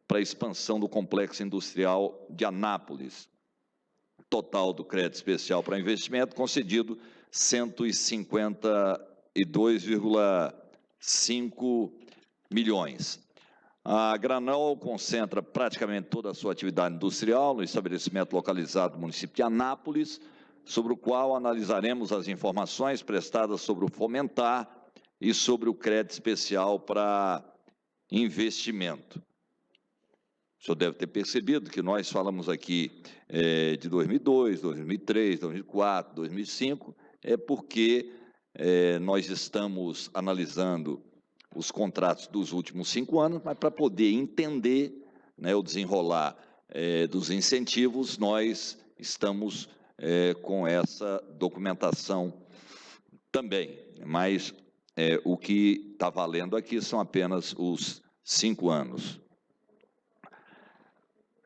para a expansão do Complexo Industrial de Anápolis. Total do crédito especial para investimento concedido 152,5 milhões. A Granol concentra praticamente toda a sua atividade industrial no estabelecimento localizado no município de Anápolis, sobre o qual analisaremos as informações prestadas sobre o Fomentar e sobre o crédito especial para investimento. O senhor deve ter percebido que nós falamos aqui de 2002, 2003, 2004, 2005, porque nós estamos analisando os contratos dos últimos 5 anos, mas para poder entender, né, o desenrolar dos incentivos, nós estamos com essa documentação também. Mas o que está valendo aqui são apenas os 5 anos.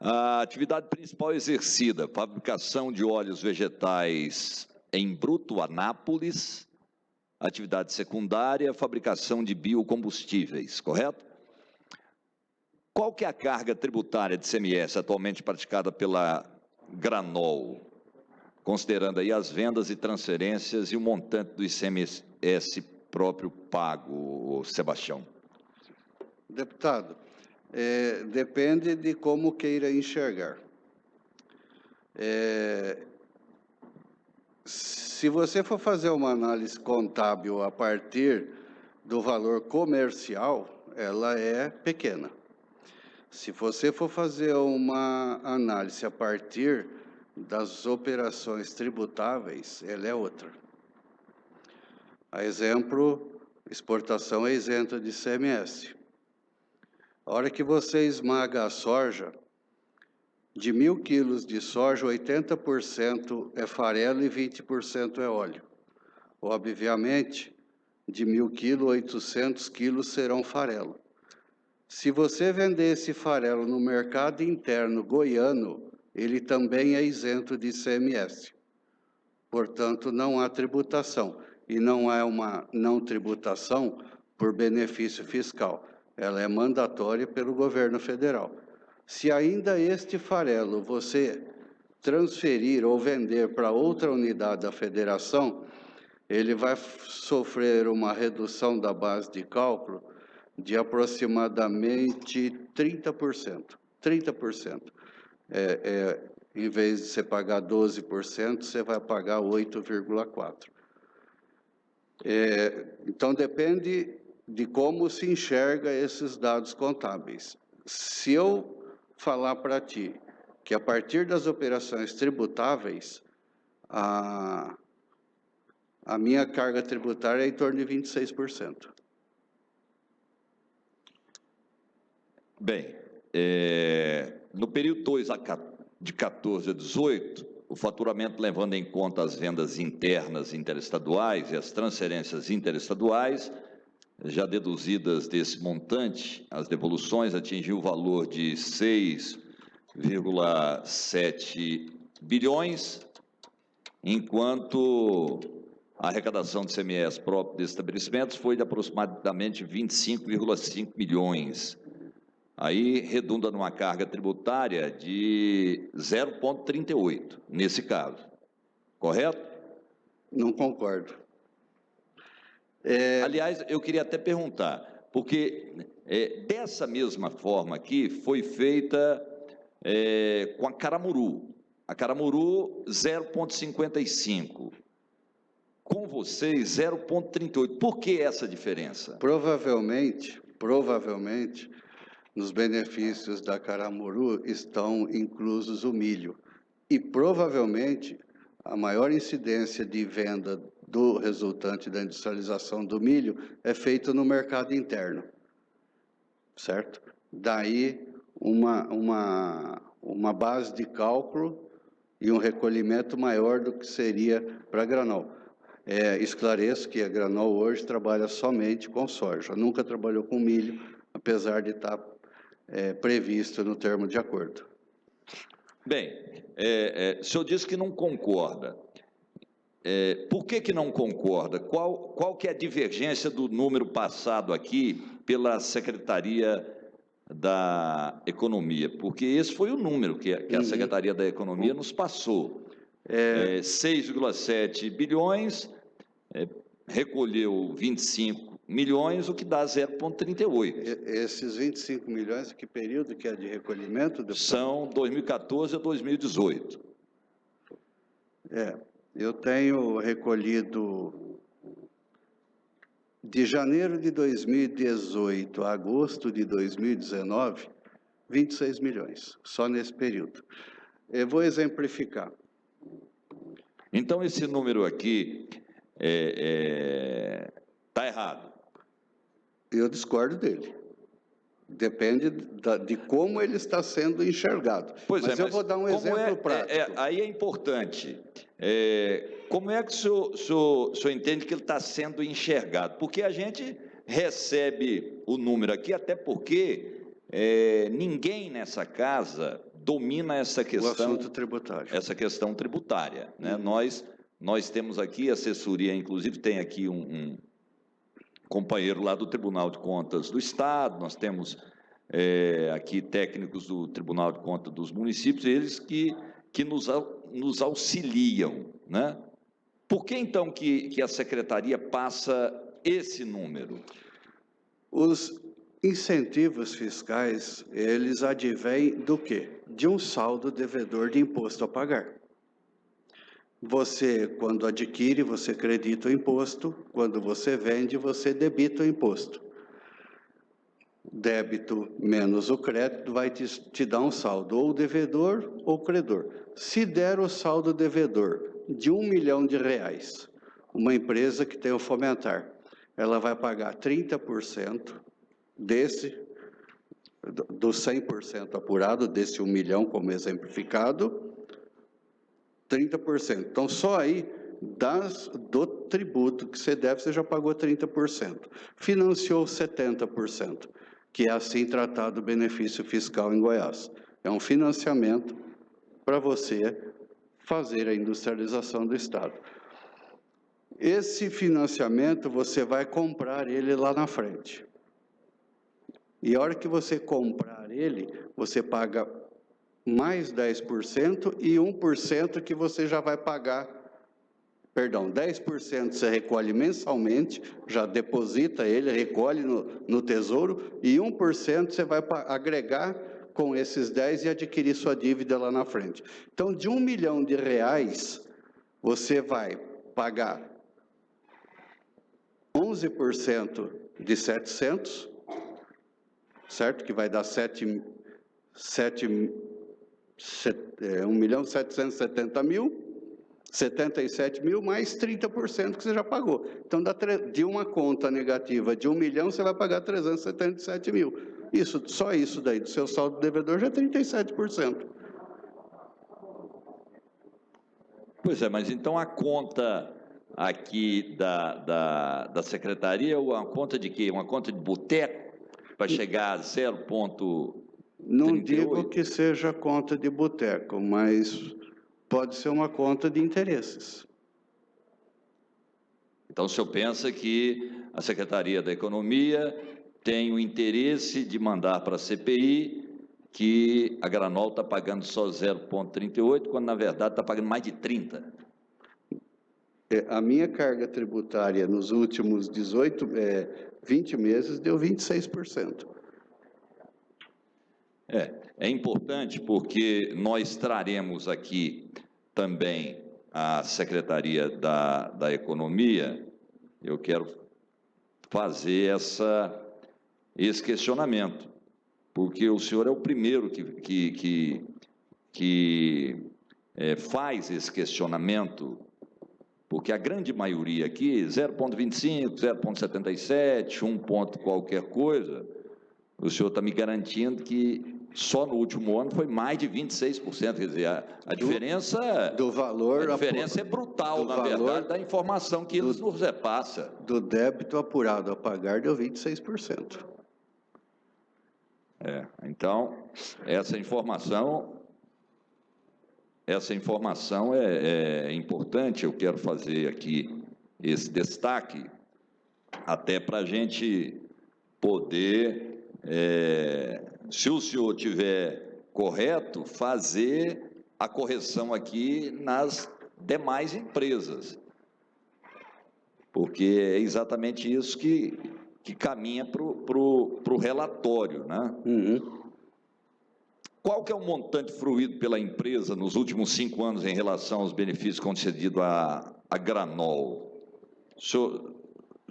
A atividade principal exercida, fabricação de óleos vegetais em Bruto, Anápolis. Atividade secundária, fabricação de biocombustíveis, correto? Qual que é a carga tributária de ICMS atualmente praticada pela Granol, considerando aí as vendas e transferências e o montante do ICMS próprio pago, Sebastião? Deputado, depende de como queira enxergar. Se você for fazer uma análise contábil a partir do valor comercial, ela é pequena. Se você for fazer uma análise a partir das operações tributáveis, ela é outra. A exemplo, exportação é isenta de ICMS. A hora que você esmaga a soja, de 1.000 quilos de soja, 80% é farelo e 20% é óleo. Obviamente, de 1.000 quilos, 800 quilos serão farelo. Se você vender esse farelo no mercado interno goiano, ele também é isento de ICMS. Portanto, não há tributação. E não é uma não tributação por benefício fiscal. Ela é mandatória pelo governo federal. Se ainda este farelo você transferir ou vender para outra unidade da federação, ele vai sofrer uma redução da base de cálculo de aproximadamente 30%. 30%. Em vez de você pagar 12%, você vai pagar 8,4%. Então, depende de como se enxerga esses dados contábeis. Se eu falar para ti que a partir das operações tributáveis, a minha carga tributária é em torno de 26%. Bem, no período 2 de 14 a 18, o faturamento levando em conta as vendas internas interestaduais e as transferências interestaduais, já deduzidas desse montante, as devoluções atingiu o valor de 6,7 bilhões, enquanto a arrecadação de ICMS próprio desses estabelecimentos foi de aproximadamente 25,5 milhões. Aí redunda numa carga tributária de 0,38, nesse caso. Correto? Não concordo. Aliás, eu queria até perguntar, porque dessa mesma forma aqui foi feita com a Caramuru. A Caramuru, 0,55. Com vocês, 0,38. Por que essa diferença? Provavelmente, nos benefícios da Caramuru estão inclusos o milho. E provavelmente a maior incidência de venda do resultante da industrialização do milho é feito no mercado interno, certo? Daí uma base de cálculo e um recolhimento maior do que seria para a Granol. Esclareço que a Granol hoje trabalha somente com soja, nunca trabalhou com milho, apesar de estar previsto no termo de acordo. Bem, o senhor disse que não concorda. Por que não concorda? Qual que é a divergência do número passado aqui pela Secretaria da Economia? Porque esse foi o número que a Secretaria da Economia nos passou. 6,7 bilhões, recolheu 25 milhões, o que dá 0,38. Esses 25 milhões, que período que é de recolhimento? Deputado? São 2014 a 2018. Eu tenho recolhido de janeiro de 2018 a agosto de 2019, 26 milhões, só nesse período. Eu vou exemplificar. Então, esse número aqui está errado. Eu discordo dele. Depende de como ele está sendo enxergado. Mas eu vou dar um exemplo prático. Aí é importante. Como é que o senhor entende que ele está sendo enxergado? Porque a gente recebe o número aqui, até porque ninguém nessa casa domina essa questão. O assunto tributário. Essa questão tributária, né? Nós temos aqui assessoria, inclusive tem aqui um companheiro lá do Tribunal de Contas do Estado, nós temos aqui técnicos do Tribunal de Contas dos municípios, eles que nos auxiliam, né? Por que, então, que a Secretaria passa esse número? Os incentivos fiscais, eles advêm do quê? De um saldo devedor de imposto a pagar. Você, quando adquire, você credita o imposto, quando você vende, você debita o imposto. Débito menos o crédito vai te dar um saldo, ou devedor ou credor. Se der o saldo devedor de R$1 milhão, uma empresa que tem o Fomentar, ela vai pagar 30% do 100% apurado, desse 1 milhão como exemplificado, 30%. Então, só aí, do tributo que você deve, você já pagou 30%. Financiou 70%, que é assim tratado o benefício fiscal em Goiás. É um financiamento para você fazer a industrialização do Estado. Esse financiamento, você vai comprar ele lá na frente. E a hora que você comprar ele, você paga mais 10% e 1% que você já vai pagar, 10% você recolhe mensalmente, já deposita ele, recolhe no Tesouro, e 1% você vai agregar com esses 10 e adquirir sua dívida lá na frente. Então, de R$1 milhão, você vai pagar 11% de 700, certo? Que vai dar 1.770.000, 77 mil mais 30% que você já pagou. Então, de uma conta negativa de 1 milhão, você vai pagar 377 mil. Só isso daí, do seu saldo devedor, já é 37%. Pois é, mas então a conta aqui da Secretaria é uma conta de quê? Uma conta de boteco para chegar a 0,38? Não digo que seja conta de boteco, mas pode ser uma conta de interesses. Então, o senhor pensa que a Secretaria da Economia tem o interesse de mandar para a CPI que a Granol está pagando só 0,38, quando, na verdade, está pagando mais de 30%. A minha carga tributária nos últimos 20 meses deu 26%. É importante porque nós traremos aqui também a Secretaria da Economia. Eu quero fazer esse questionamento, porque o senhor é o primeiro que faz esse questionamento, porque a grande maioria aqui, 0,25, 0,77, 1 ponto qualquer coisa, o senhor está me garantindo que só no último ano foi mais de 26%, quer dizer, a diferença do valor, a diferença é brutal, na verdade, da informação que eles nos repassam. Do débito apurado a pagar deu 26%. Então, essa informação é importante. Eu quero fazer aqui esse destaque, até para a gente poder, se o senhor tiver correto, fazer a correção aqui nas demais empresas, porque é exatamente isso que caminha para o relatório, né? Qual que é o montante fruído pela empresa nos últimos 5 anos em relação aos benefícios concedidos à Granol? O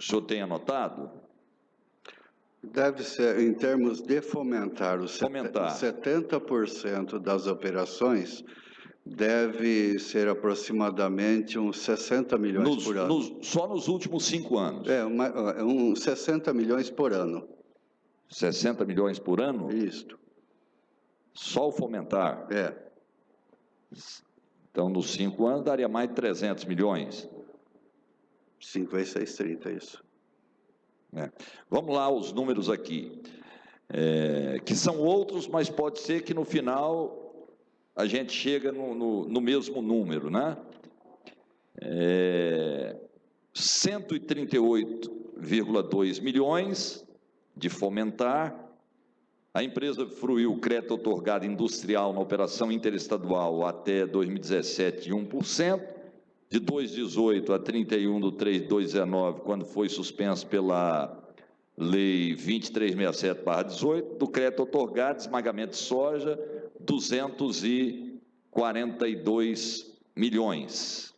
senhor tem anotado? Deve ser, em termos de fomentar, os 70% das operações deve ser aproximadamente uns 60 milhões por ano. Só nos últimos 5 anos? Uns 60 milhões por ano. 60 milhões por ano? Isso. Só o fomentar? Então, nos 5 anos, daria mais de 300 milhões? 5 vezes 6, 30, isso. Vamos lá, os números aqui, que são outros, mas pode ser que no final a gente chega no mesmo número, né? 138,2 milhões de fomentar. A empresa fruiu crédito otorgado industrial na operação interestadual até 2017 de 1%, de 2,18 a 31 de 3 de 2019, quando foi suspenso pela Lei 2367/18, do crédito otorgado, esmagamento de soja, 242 milhões.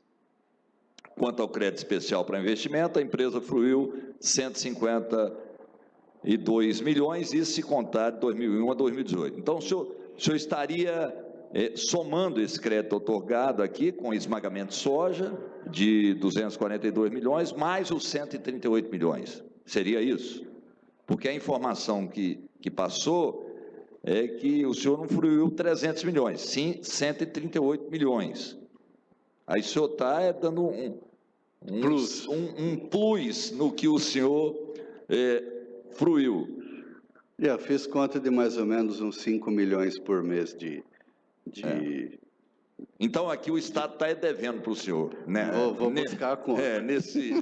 Quanto ao crédito especial para investimento, a empresa fruiu 152 milhões, isso se contar de 2001 a 2018. Então, o senhor estaria somando esse crédito otorgado aqui com esmagamento de soja de 242 milhões, mais os 138 milhões. Seria isso? Porque a informação que passou é que o senhor não fruiu 300 milhões, sim 138 milhões. Aí o senhor está dando um plus no que o senhor fruiu. Eu fiz conta de mais ou menos uns 5 milhões por mês de... Então, aqui o Estado está devendo para o senhor, né? Vou buscar a conta. Nesse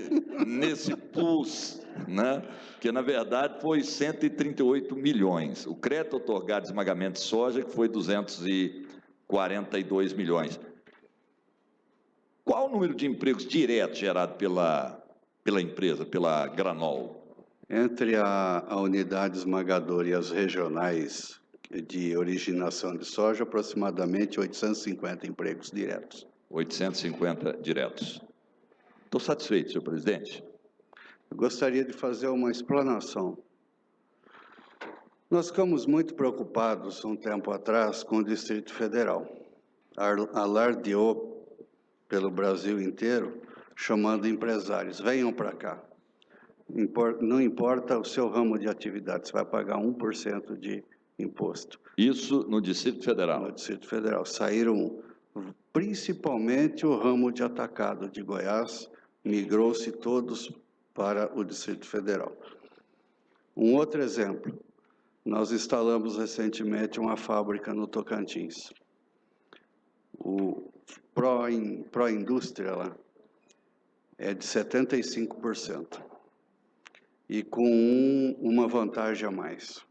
plus, né? Que na verdade foi 138 milhões. O crédito otorgado de esmagamento de soja, que foi 242 milhões. Qual o número de empregos diretos gerado pela empresa, pela Granol? Entre a unidade esmagadora e as regionais de originação de soja, aproximadamente 850 empregos diretos. 850 diretos. Estou satisfeito, senhor presidente. Eu gostaria de fazer uma explanação. Nós ficamos muito preocupados, um tempo atrás, com o Distrito Federal. Alardeou pelo Brasil inteiro, chamando empresários, venham para cá. Não importa o seu ramo de atividade, você vai pagar 1% de imposto. Isso no Distrito Federal? No Distrito Federal. Saíram principalmente o ramo de atacado de Goiás, migrou-se todos para o Distrito Federal. Um outro exemplo, nós instalamos recentemente uma fábrica no Tocantins. O Proindústria lá é de 75%. E com uma vantagem a mais.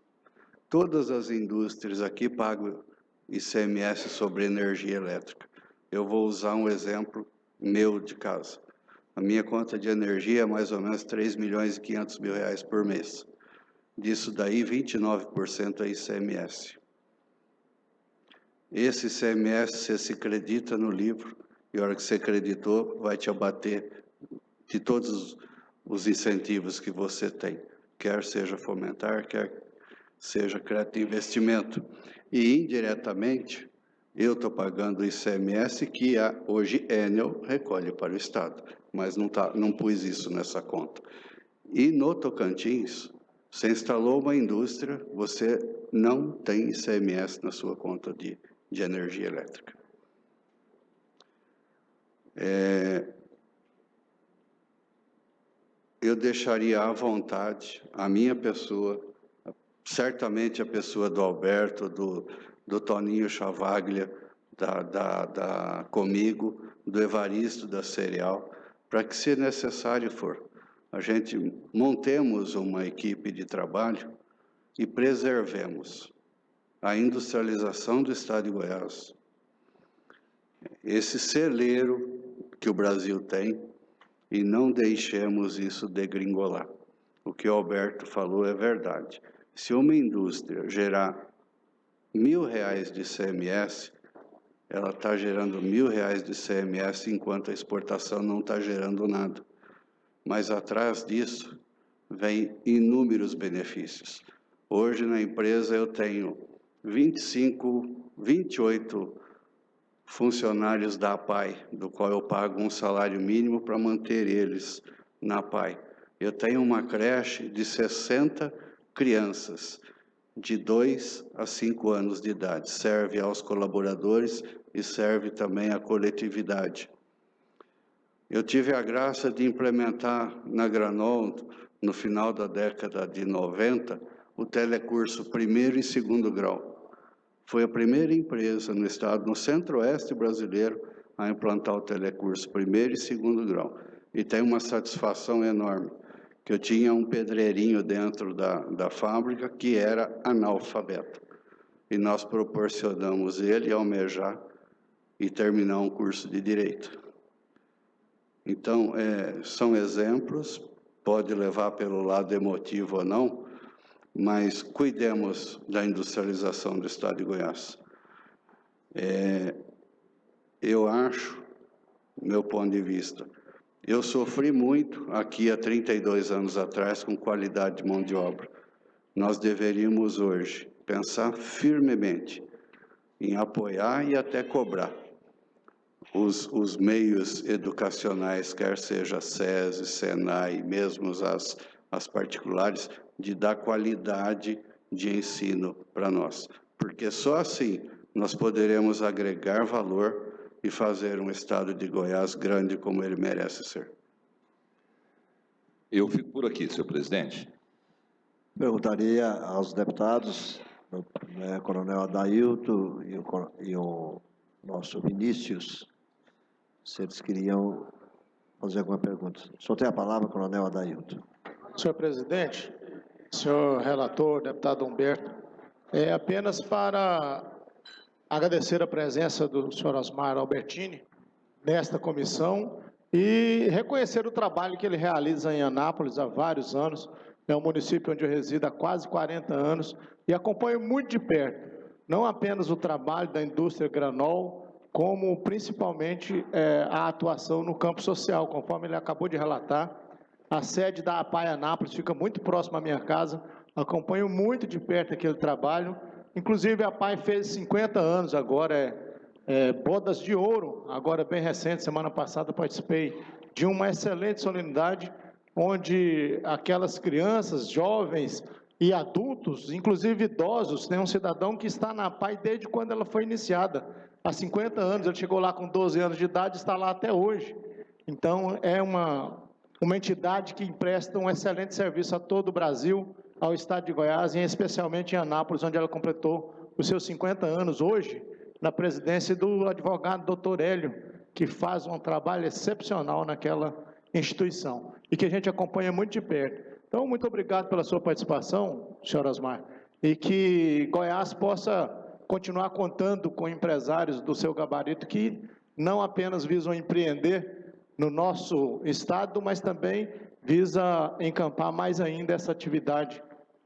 Todas as indústrias aqui pagam ICMS sobre energia elétrica. Eu vou usar um exemplo meu de casa. A minha conta de energia é mais ou menos 3 milhões e 500 mil reais por mês. Disso daí, 29% é ICMS. Esse ICMS, você se acredita no livro, e a hora que você acreditou, vai te abater de todos os incentivos que você tem, quer seja fomentar, quer seja crédito de investimento. E, indiretamente, eu estou pagando o ICMS que hoje Enel recolhe para o Estado, mas não pus isso nessa conta. E no Tocantins, você instalou uma indústria, você não tem ICMS na sua conta de energia elétrica. Eu deixaria à vontade a minha pessoa, certamente a pessoa do Alberto, do Toninho Chavaglia, comigo, do Evaristo da Cereal, para que, se necessário for, a gente montemos uma equipe de trabalho e preservemos a industrialização do Estado de Goiás, esse celeiro que o Brasil tem, e não deixemos isso degringolar. O que o Alberto falou é verdade. Se uma indústria gerar R$1.000 de CMS, ela está gerando R$1.000 de CMS, enquanto a exportação não está gerando nada. Mas atrás disso, vem inúmeros benefícios. Hoje, na empresa, eu tenho 28 funcionários da APAI, do qual eu pago um salário mínimo para manter eles na APAI. Eu tenho uma creche de 60 crianças, de 2 a 5 anos de idade. Serve aos colaboradores e serve também à coletividade. Eu tive a graça de implementar na Granol, no final da década de 90, o telecurso 1º e 2º grau. Foi a primeira empresa no estado, no centro-oeste brasileiro, a implantar o telecurso 1º e 2º grau. E tem uma satisfação enorme, que eu tinha um pedreirinho dentro da fábrica que era analfabeto. E nós proporcionamos ele almejar e terminar um curso de Direito. Então, são exemplos, pode levar pelo lado emotivo ou não, mas cuidemos da industrialização do Estado de Goiás. Eu acho, meu ponto de vista, eu sofri muito aqui há 32 anos atrás com qualidade de mão de obra. Nós deveríamos hoje pensar firmemente em apoiar e até cobrar os meios educacionais, quer seja SESI, SENAI, mesmo as particulares, de dar qualidade de ensino para nós. Porque só assim nós poderemos agregar valor e fazer um estado de Goiás grande como ele merece ser. Eu fico por aqui, senhor presidente. Perguntaria aos deputados, Coronel Adailto e o nosso Vinícius, se eles queriam fazer alguma pergunta. O senhor tem a palavra, Coronel Adailto. Senhor presidente, senhor relator, deputado Humberto, apenas para agradecer a presença do senhor Osmar Albertini nesta comissão e reconhecer o trabalho que ele realiza em Anápolis há vários anos. É um município onde eu resido há quase 40 anos e acompanho muito de perto, não apenas o trabalho da indústria Granol, como principalmente a atuação no campo social, conforme ele acabou de relatar. A sede da APAI Anápolis fica muito próxima à minha casa, acompanho muito de perto aquele trabalho. Inclusive, a APAI fez 50 anos agora, bodas de ouro, agora bem recente, semana passada participei de uma excelente solenidade, onde aquelas crianças, jovens e adultos, inclusive idosos, tem um cidadão que está na APAI desde quando ela foi iniciada, há 50 anos, ele chegou lá com 12 anos de idade e está lá até hoje. Então, é uma entidade que presta um excelente serviço a todo o Brasil, ao estado de Goiás, e especialmente em Anápolis, onde ela completou os seus 50 anos hoje, na presidência do advogado Dr. Hélio, que faz um trabalho excepcional naquela instituição, e que a gente acompanha muito de perto. Então, muito obrigado pela sua participação, senhor Osmar, e que Goiás possa continuar contando com empresários do seu gabarito que não apenas visam empreender no nosso estado, mas também visa encampar mais ainda essa atividade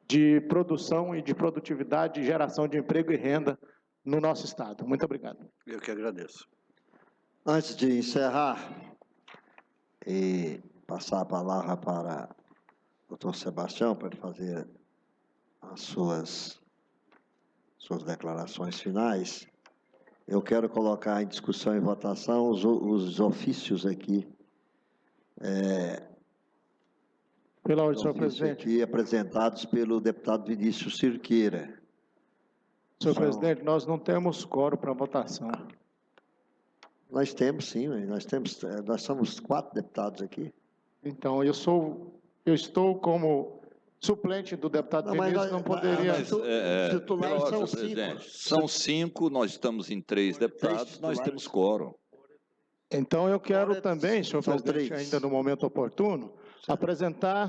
de produção e de produtividade, de geração de emprego e renda no nosso estado. Muito obrigado. Eu que agradeço. Antes de encerrar e passar a palavra para o doutor Sebastião, para ele fazer as suas declarações finais, eu quero colocar em discussão e votação os ofícios aqui. Pela ordem, senhor presidente. Aqui apresentados pelo deputado Vinícius Cirqueira. Senhor presidente, nós não temos quórum para votação. Nós temos, sim. Nós somos 4 deputados aqui. Então, eu estou como suplente do deputado Não, mas Vinícius não poderia... mas titulares pela são ordem, 5. presidente, são 5, nós estamos em 3 deputados, nós titulares. temos quórum. Então, eu quero também, senhor São presidente, 3. ainda no momento oportuno,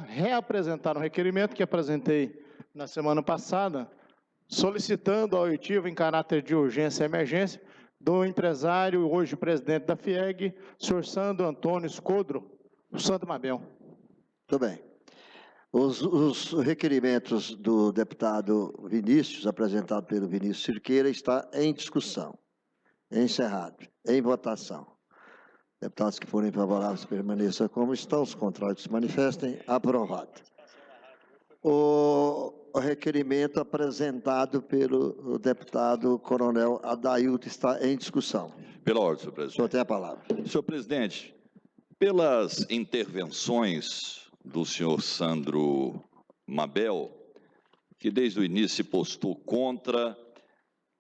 reapresentar um requerimento que apresentei na semana passada, solicitando ao oitivo, em caráter de urgência e emergência, do empresário, hoje presidente da FIEG, senhor Sandro Antônio Escodro, o Sandro Mabel. Muito bem. Os requerimentos do deputado Vinícius, apresentado pelo Vinícius Cirqueira, está em discussão, encerrado, em votação. Deputados que forem favoráveis permaneçam como estão, os contrários se manifestem. Aprovado. O requerimento apresentado pelo deputado Coronel Adailto está em discussão. Pela ordem, senhor O presidente. senhor tem a palavra. Senhor presidente, pelas intervenções do senhor Sandro Mabel, que desde o início se postou contra,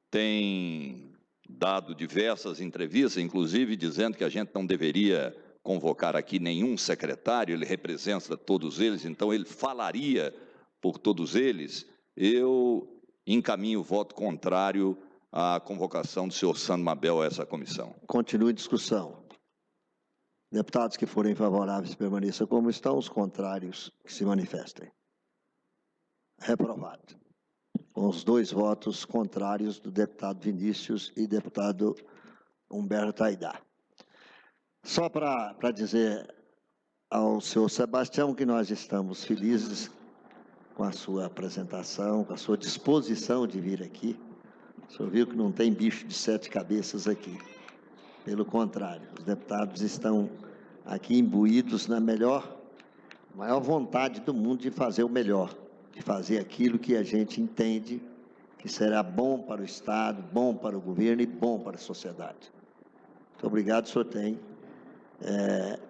tem dado diversas entrevistas, inclusive dizendo que a gente não deveria convocar aqui nenhum secretário, ele representa todos eles, então ele falaria por todos eles, eu encaminho o voto contrário à convocação do senhor Sandro Mabel a essa comissão. Continue em discussão. Deputados que forem favoráveis permaneçam como estão, os contrários que se manifestem. Reprovado. Com os 2 votos contrários do deputado Vinícius e deputado Humberto Aidar. Só para dizer ao senhor Sebastião que nós estamos felizes com a sua apresentação, com a sua disposição de vir aqui. O senhor viu que não tem bicho de 7 cabeças aqui. Pelo contrário, os deputados estão aqui imbuídos na maior vontade do mundo de fazer o melhor, de fazer aquilo que a gente entende que será bom para o Estado, bom para o governo e bom para a sociedade. Muito obrigado, o senhor tem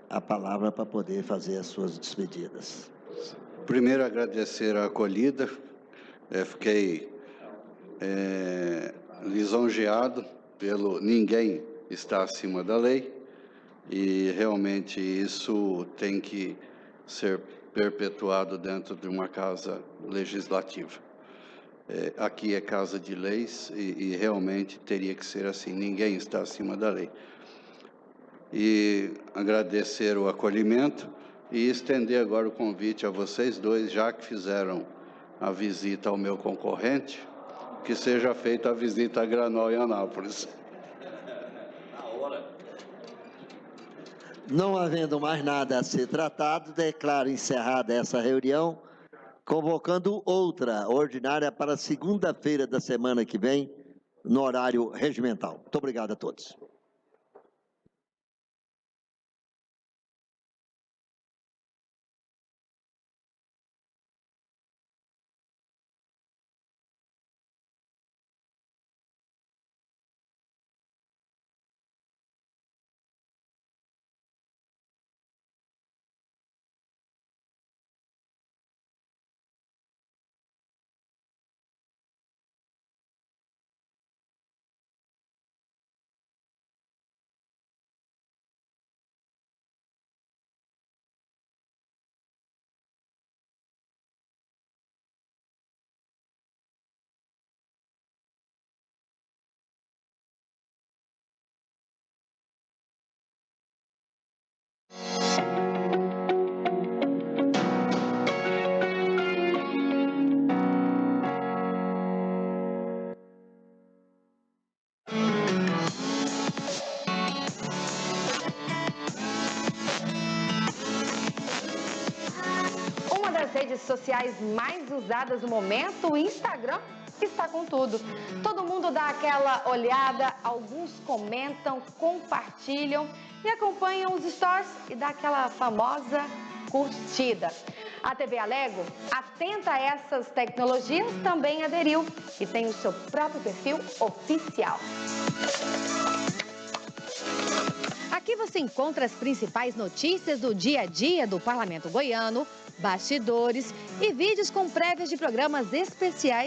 a palavra para poder fazer as suas despedidas. Primeiro, agradecer a acolhida. Fiquei lisonjeado pelo ninguém está acima da lei, e realmente isso tem que ser perpetuado dentro de uma casa legislativa. Aqui é casa de leis e realmente teria que ser assim, ninguém está acima da lei. E agradecer o acolhimento e estender agora o convite a vocês dois, já que fizeram a visita ao meu concorrente, que seja feita a visita a Granol em Anápolis. Não havendo mais nada a ser tratado, declaro encerrada essa reunião, convocando outra ordinária para segunda-feira da semana que vem, no horário regimental. Muito obrigado a todos. Redes sociais mais usadas no momento, o Instagram está com tudo. Todo mundo dá aquela olhada, alguns comentam, compartilham e acompanham os stories e dá aquela famosa curtida. A TV Alego, atenta a essas tecnologias, também aderiu e tem o seu próprio perfil oficial. Aqui você encontra as principais notícias do dia a dia do Parlamento Goiano, bastidores e vídeos com prévias de programas especiais